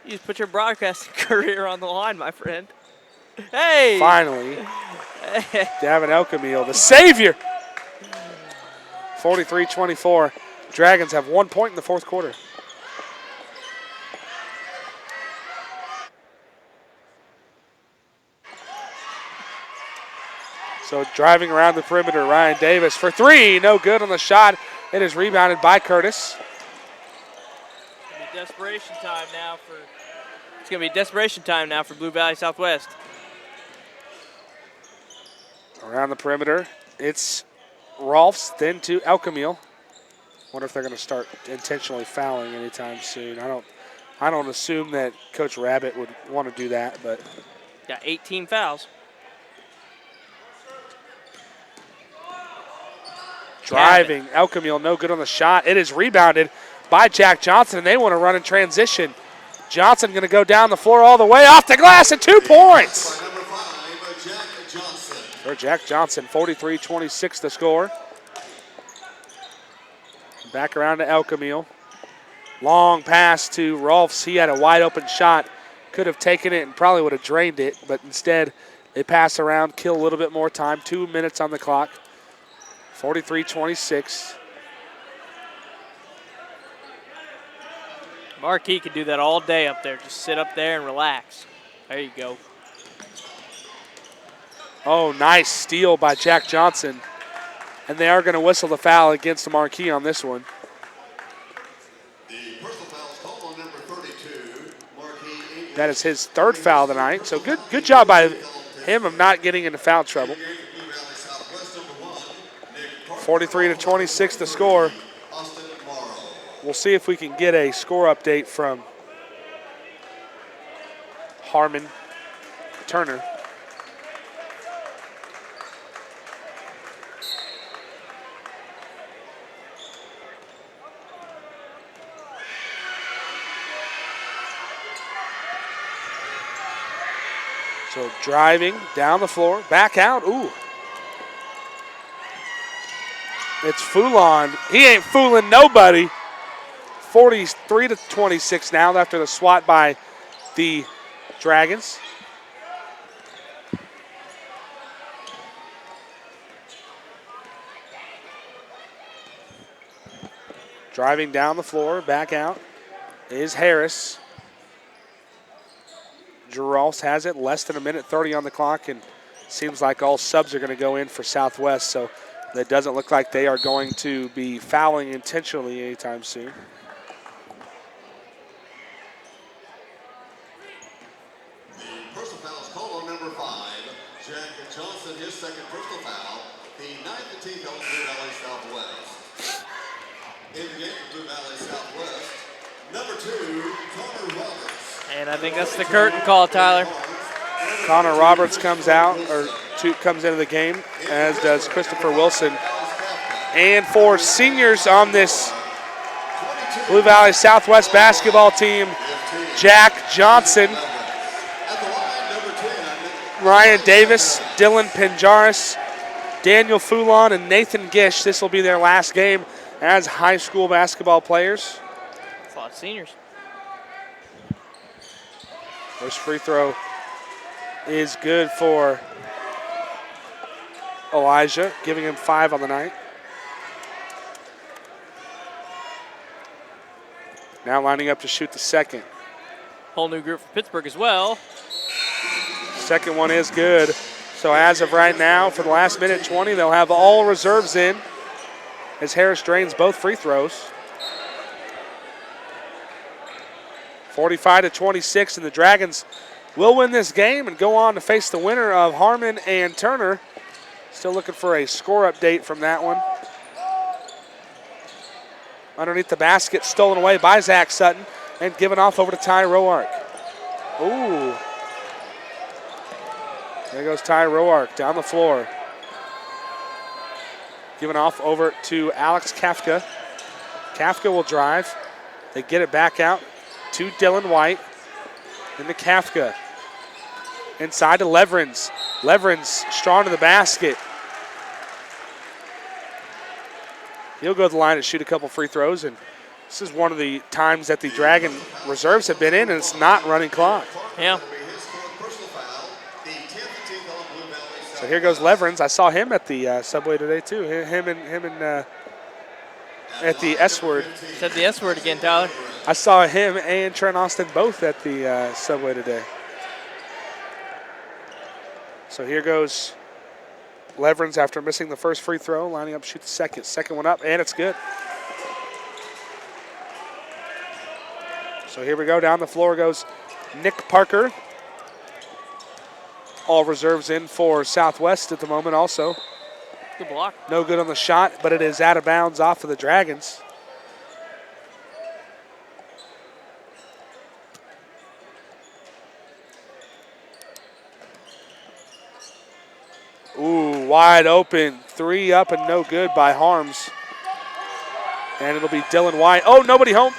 Speaker 4: You just put your broadcasting career on the line, my friend. Hey!
Speaker 3: Finally, Davin Elkamil, the savior. 43-24. Dragons have 1 point in the fourth quarter. So driving around the perimeter, Ryan Davis for three. No good on the shot. It is rebounded by Curtis.
Speaker 4: It's gonna be desperation time now for. It's gonna be desperation time now for Blue Valley Southwest.
Speaker 3: Around the perimeter, it's Rolfs, then to Elkamil. Wonder if they're going to start intentionally fouling anytime soon. I don't assume that Coach Rabbit would want to do that, but
Speaker 4: Got 18 fouls.
Speaker 3: driving, Elkamil, no good on the shot. It is rebounded by Jack Johnson, and they want to run in transition. Johnson going to go down the floor all the way off the glass and 2 points. For Jack Johnson, 43-26 the score. Back around to Elkamil. Long pass to Rolfs. He had a wide open shot. Could have taken it and probably would have drained it, but instead they pass around, kill a little bit more time. 2 minutes on the clock. 43-26.
Speaker 4: Marquis could do that all day up there. Just sit up there and relax. There you go.
Speaker 3: Oh, nice steal by Jack Johnson. And they are going to whistle the foul against the Marquis on this one. That is his third foul tonight. So good job by him of not getting into foul trouble. 43-26 the score. We'll see if we can get a score update from Harmon Turner. So driving down the floor, back out. Ooh. It's Foulon. He ain't fooling nobody. 43-26 now after the swat by the Dragons. Driving down the floor, back out is Harris. Gerals has it, less than a minute 30 on the clock, and seems like all subs are going to go in for Southwest, so that doesn't look like they are going to be fouling intentionally anytime soon.
Speaker 14: The personal foul is called on number 5, Jack Johnson, his second personal foul, the 9th team of Blue Valley Southwest. In the game for Blue Valley Southwest, number 2, Connor Roberts.
Speaker 4: And I think that's the curtain call, Tyler.
Speaker 3: Connor Roberts comes out, or comes into the game, as does Christopher Wilson. And for seniors on this Blue Valley Southwest basketball team, Jack Johnson, Ryan Davis, Dylan Pinjaris, Daniel Foulon, and Nathan Gish. This will be their last game as high school basketball players.
Speaker 4: That's a lot of seniors.
Speaker 3: First free throw is good for Elijah, giving him 5 on the night. Now lining up to shoot the second.
Speaker 4: Whole new group for Pittsburg as well.
Speaker 3: Second one is good. So as of right now, for the last minute 20, they'll have all reserves in as Harris drains both free throws. 45-26, and the Dragons will win this game and go on to face the winner of Harmon and Turner. Still looking for a score update from that one. Underneath the basket, stolen away by Zach Sutton and given off over to Ty Roark. Ooh. There goes Ty Roark down the floor. Giving off over to Alex Kafka. Kafka will drive. They get it back out to Dylan White. Into Kafka. Inside to Leverins. Leverins strong to the basket. He'll go to the line and shoot a couple free throws, and this is one of the times that the Dragon reserves have been in, and it's not running clock.
Speaker 4: Yeah.
Speaker 3: So here goes Leverins. I saw him at the subway today too. Him and at the S word.
Speaker 4: Said the S word again, Tyler.
Speaker 3: I saw him and Trent Austin both at the subway today. So here goes Leverins after missing the first free throw, lining up to shoot the second. Second one up, and it's good. So here we go. Down the floor goes Nick Parker. All reserves in for Southwest at the moment also.
Speaker 4: Good block.
Speaker 3: No good on the shot, but it is out of bounds off of the Dragons. Ooh, wide open. Three up and no good by Harms. And it'll be Dylan White. Oh, nobody home.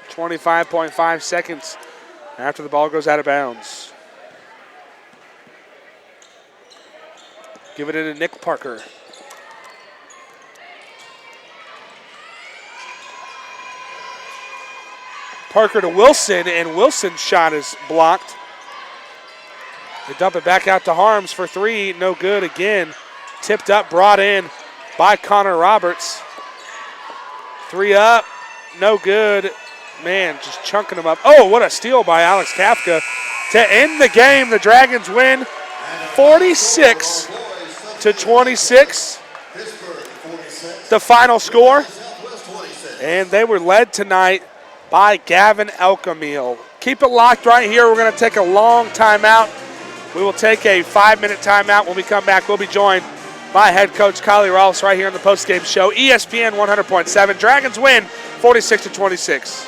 Speaker 3: 25.5 seconds after the ball goes out of bounds. Give it into Nick Parker. Parker to Wilson, and Wilson's shot is blocked. They dump it back out to Harms for three. No good again. Tipped up, brought in by Connor Roberts. Three up, no good. Man, just chunking them up. Oh, what a steal by Alex Kafka. To end the game, the Dragons win 46-26. The final score. And they were led tonight by Gavin Elkamil. Keep it locked right here. We're going to take a long timeout. We will take a 5-minute timeout. When we come back, we'll be joined by head coach Kylie Rollis right here on the postgame show. ESPN 100.7. Dragons win 46-26.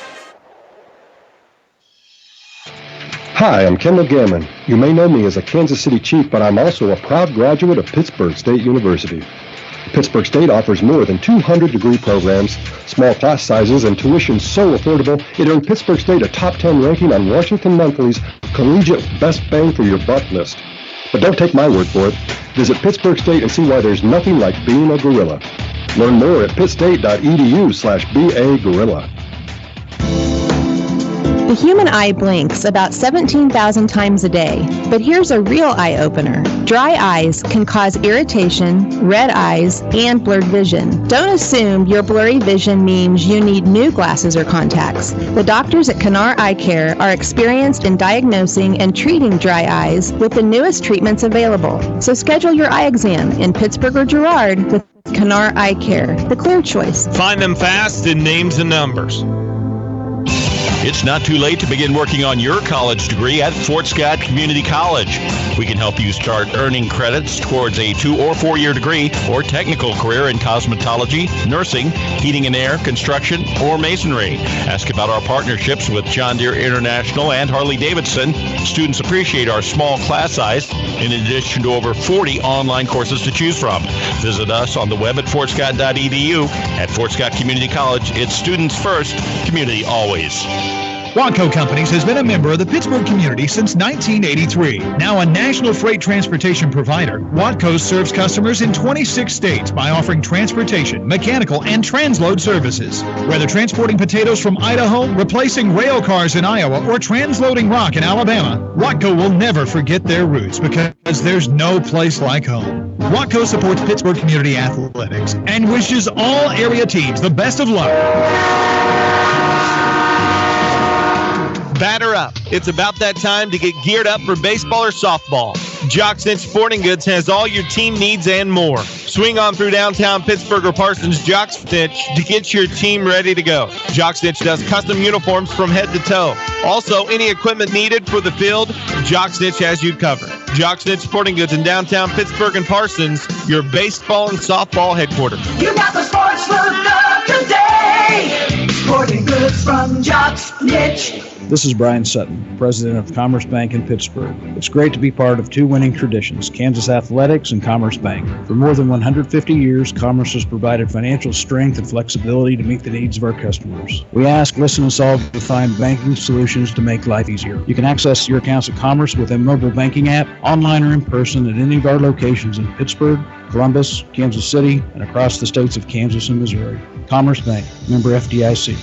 Speaker 5: Hi, I'm Kendall Gammon. You may know me as a Kansas City Chief, but I'm also a proud graduate of Pittsburg State University. Pittsburg State offers more than 200 degree programs, small class sizes, and tuition so affordable it earned Pittsburg State a top 10 ranking on Washington Monthly's Collegiate Best Bang for Your Buck list. But don't take my word for it. Visit Pittsburg State and see why there's nothing like being a gorilla. Learn more at pittstate.edu/BA-gorilla.
Speaker 12: The human eye blinks about 17,000 times a day, but here's a real eye-opener. Dry eyes can cause irritation, red eyes, and blurred vision. Don't assume your blurry vision means you need new glasses or contacts. The doctors at Kanar Eye Care are experienced in diagnosing and treating dry eyes with the newest treatments available. So schedule your eye exam in Pittsburgh or Girard with Kanar Eye Care, the clear choice.
Speaker 6: Find them fast in names and numbers.
Speaker 1: It's not too late to begin working on your college degree at Fort Scott Community College. We can help you start earning credits towards a 2 or 4 year degree or technical career in cosmetology, nursing, heating and air, construction, or masonry. Ask about our partnerships with John Deere International and Harley-Davidson. Students appreciate our small class size, in addition to over 40 online courses to choose from. Visit us on the web at fortscott.edu. At Fort Scott Community College, it's students first, community always.
Speaker 21: Watco Companies has been a member of the Pittsburgh community since 1983. Now a national freight transportation provider, Watco serves customers in 26 states by offering transportation, mechanical, and transload services. Whether transporting potatoes from Idaho, replacing rail cars in Iowa, or transloading rock in Alabama, Watco will never forget their roots because there's no place like home. Watco supports Pittsburgh community athletics and wishes all area teams the best of luck.
Speaker 6: Batter up. It's about that time to get geared up for baseball or softball. Jock Snitch Sporting Goods has all your team needs and more. Swing on through downtown Pittsburgh or Parsons Jock Snitch to get your team ready to go. Jock Snitch does custom uniforms from head to toe. Also, any equipment needed for the field, Jock Snitch has you covered. Jock Snitch Sporting Goods in downtown Pittsburgh and Parsons, your baseball and softball headquarters.
Speaker 7: You got the sports look of today. Sporting goods from Jock Snitch.
Speaker 9: This is Brian Sutton, president of Commerce Bank in Pittsburgh. It's great to be part of two winning traditions, Kansas Athletics and Commerce Bank. For more than 150 years, Commerce has provided financial strength and flexibility to meet the needs of our customers. We ask, listen, and solve to find banking solutions to make life easier. You can access your accounts at Commerce with a mobile banking app, online or in person at any of our locations in Pittsburgh, Columbus, Kansas City, and across the states of Kansas and Missouri. Commerce Bank, member FDIC.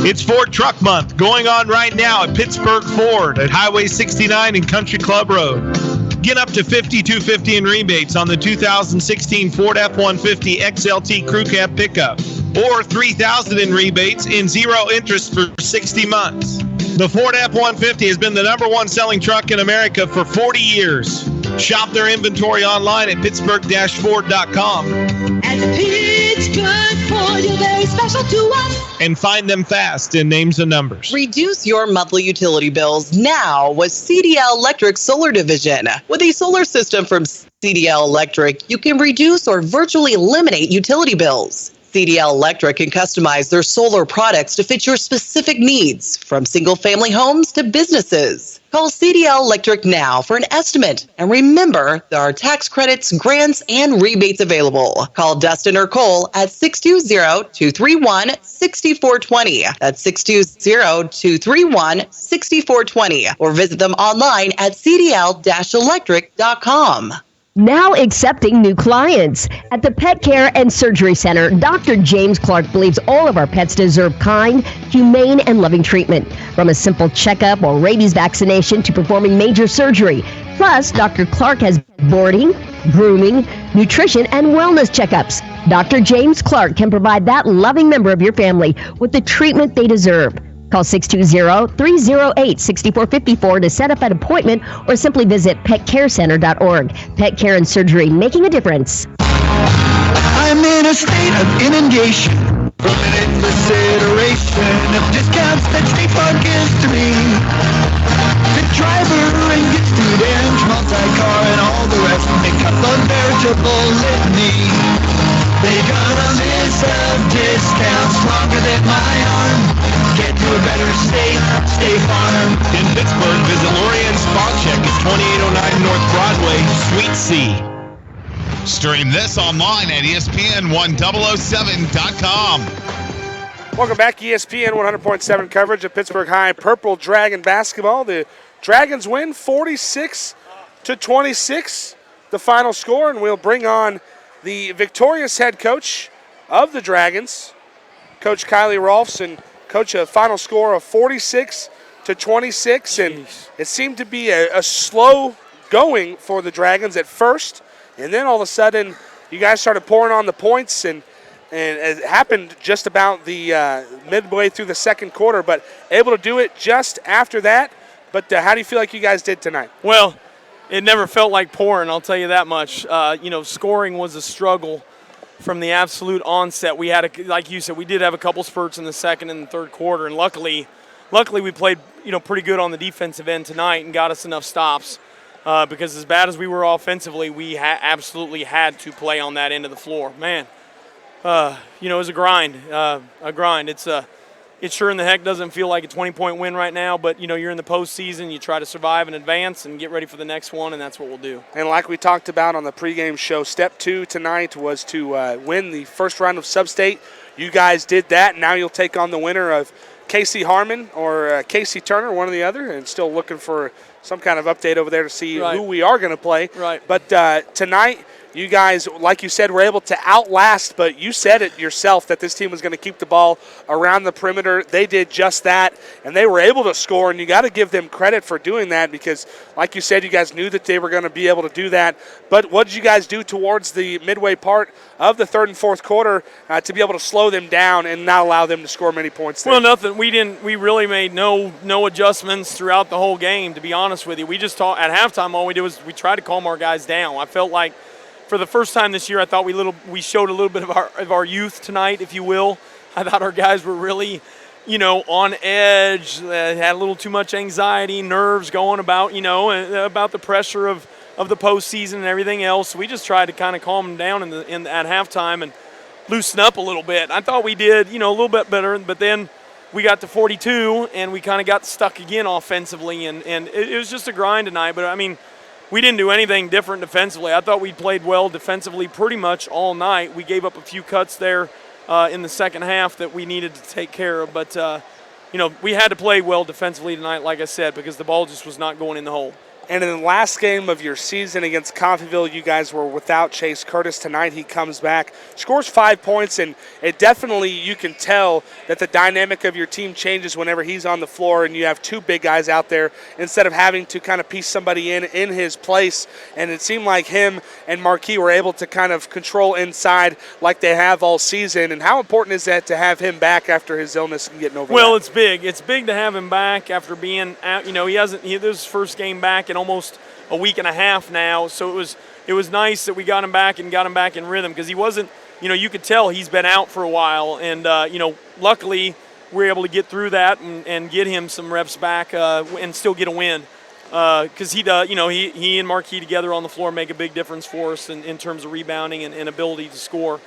Speaker 6: It's Ford Truck Month going on right now at Pittsburgh Ford at Highway 69 and Country Club Road. Get up to $5,250 in rebates on the 2016 Ford F-150 XLT Crew Cab pickup, or $3,000 in rebates in zero interest for 60 months. The Ford F-150 has been the #1 selling truck in America for 40 years. Shop their inventory online at pittsburgh-ford.com.
Speaker 7: At Pittsburgh Ford, you're very special to us.
Speaker 6: And find them fast in names and numbers.
Speaker 10: Reduce your monthly utility bills now with CDL Electric Solar Division. With a solar system from CDL Electric, you can reduce or virtually eliminate utility bills. CDL Electric can customize their solar products to fit your specific needs, from single-family homes to businesses. Call CDL Electric now for an estimate. And remember, there are tax credits, grants, and rebates available. Call Dustin or Cole at 620-231-6420. That's 620-231-6420. Or visit them online at cdl-electric.com.
Speaker 11: Now accepting new clients. At the Pet Care and Surgery Center, Dr. James Clark believes all of our pets deserve kind, humane, and loving treatment. From a simple checkup or rabies vaccination to performing major surgery. Plus, Dr. Clark has boarding, grooming, nutrition, and wellness checkups. Dr. James Clark can provide that loving member of your family with the treatment they deserve. Call 620-308-6454 to set up an appointment or simply visit petcarecenter.org. Pet Care and Surgery, making a difference.
Speaker 7: I'm in a state of inundation from an endless iteration of discounts that State Farm gives to me. The driver and gets food and multi-car and all the rest make up a veritable litany. They got a list of discounts longer than my arm. Get to a better state, State Farm.
Speaker 6: In Pittsburgh, visit Lorian's Spot Check at 2809 North Broadway, Suite C.
Speaker 2: Stream this online at ESPN1007.com.
Speaker 3: Welcome back, ESPN 100.7 coverage of Pittsburgh High Purple Dragon basketball. The Dragons win 46-26, the final score, and we'll bring on the victorious head coach of the Dragons, Coach Kylie Rolfson. Coach, a final score of 46-26, and it seemed to be a slow going for the Dragons at first, and then all of a sudden you guys started pouring on the points, and it happened just about the midway through the second quarter, but able to do it just after that. But how do you feel like you guys did tonight?
Speaker 4: Well, it never felt like pouring, I'll tell you that much. Scoring was a struggle from the absolute onset. We had, like you said, we did have a couple spurts in the second and the third quarter, and luckily we played, pretty good on the defensive end tonight and got us enough stops. Because as bad as we were offensively, we absolutely had to play on that end of the floor. Man, it was a grind. It sure in the heck doesn't feel like a 20-point win right now, but, you're in the postseason. You try to survive and advance and get ready for the next one, and that's what we'll do.
Speaker 3: And like we talked about on the pregame show, step 2 tonight was to win the first round of Sub-State. You guys did that. Now you'll take on the winner of Casey Harmon or Casey Turner, one or the other, and still looking for some kind of update over there to see who we are going to play.
Speaker 4: Right.
Speaker 3: But tonight, you guys, like you said, were able to outlast, but you said it yourself that this team was going to keep the ball around the perimeter. They did just that, and they were able to score, and you got to give them credit for doing that because, like you said, you guys knew that they were going to be able to do that. But what did you guys do towards the midway part of the third and fourth quarter to be able to slow them down and not allow them to score many points there?
Speaker 4: Well, nothing. We really made no adjustments throughout the whole game, to be honest with you. We just at halftime, all we did was we tried to calm our guys down. I felt like for the first time this year, I thought we showed a little bit of our youth tonight, if you will. I thought our guys were really, on edge, had a little too much anxiety, nerves going about, about the pressure of the postseason and everything else. We just tried to kind of calm them down at halftime and loosen up a little bit. I thought we did, a little bit better, but then
Speaker 8: we got to 42, and we kind of got stuck again offensively, and it was just a grind tonight. But, I mean, we didn't do anything different defensively. I thought we played well defensively pretty much all night. We gave up a few cuts there in the second half that we needed to take care of. But, we had to play well defensively tonight, like I said, because the ball just was not going in the hole.
Speaker 3: And in the last game of your season against Coffeyville, you guys were without Chase Curtis. Tonight he comes back, scores 5 points, and it definitely, you can tell that the dynamic of your team changes whenever he's on the floor and you have two big guys out there instead of having to kind of piece somebody in his place. And it seemed like him and Marquis were able to kind of control inside like they have all season. And how important is that to have him back after his illness and getting over
Speaker 8: Well,
Speaker 3: that?
Speaker 8: it's big. It's big to have him back after being out. This is his first game back in almost a week and a half now, so it was nice that we got him back in rhythm, because he wasn't, you could tell he's been out for a while, and luckily we were able to get through that and get him some reps back and still get a win, because he and Marquis together on the floor make a big difference for us in terms of rebounding and ability to score,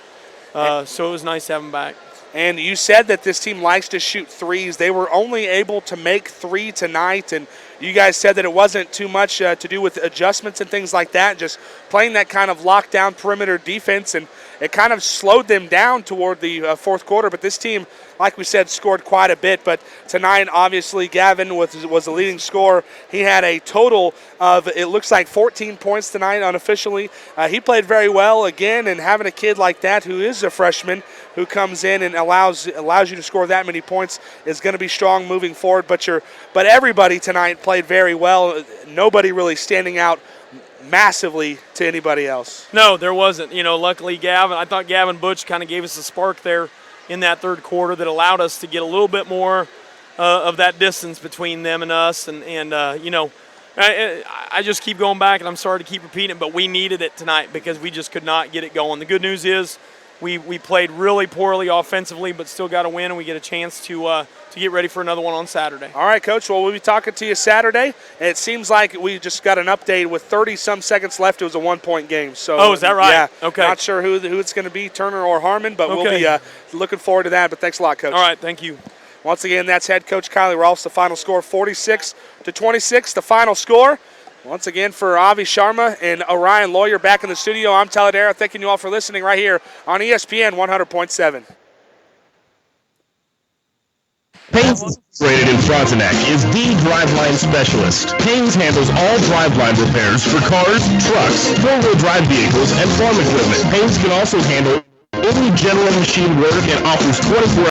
Speaker 8: so it was nice to have him back.
Speaker 3: And you said that this team likes to shoot threes. They were only able to make 3 tonight, and you guys said that it wasn't too much to do with adjustments and things like that, just playing that kind of lockdown perimeter defense, and it kind of slowed them down toward the fourth quarter. But this team, like we said, scored quite a bit. But tonight, obviously, Gavin was the leading scorer. He had a total of, it looks like, 14 points tonight unofficially. He played very well again, and having a kid like that who is a freshman who comes in and allows you to score that many points is going to be strong moving forward. But everybody tonight played very well. Nobody really standing out massively to anybody else.
Speaker 8: No, there wasn't. Luckily I thought Gavin Butch kind of gave us a spark there in that third quarter that allowed us to get a little bit more of that distance between them and us. I just keep going back, and I'm sorry to keep repeating it, but we needed it tonight because we just could not get it going. The good news is we played really poorly offensively, but still got a win, and we get a chance to get ready for another one on Saturday.
Speaker 3: All right, Coach. Well, we'll be talking to you Saturday. And it seems like we just got an update with 30-some seconds left. It was a 1-point game. So,
Speaker 8: is that right?
Speaker 3: Yeah.
Speaker 8: Okay.
Speaker 3: Not sure who it's going to be, Turner or Harmon, but we'll be looking forward to that. But thanks a lot, Coach.
Speaker 8: All right, thank you.
Speaker 3: Once again, that's head coach Kylie Rolfs. The final score, 46-26. The final score. Once again, for Avi Sharma and Orion Lawyer back in the studio, I'm Taladera. Thanking you all for listening right here on ESPN 100.7.
Speaker 15: Payne's Rated in Frontenac is the driveline specialist. Payne's handles all driveline repairs for cars, trucks, four-wheel drive vehicles, and farm equipment. Payne's can also handle any general machine work and offers 24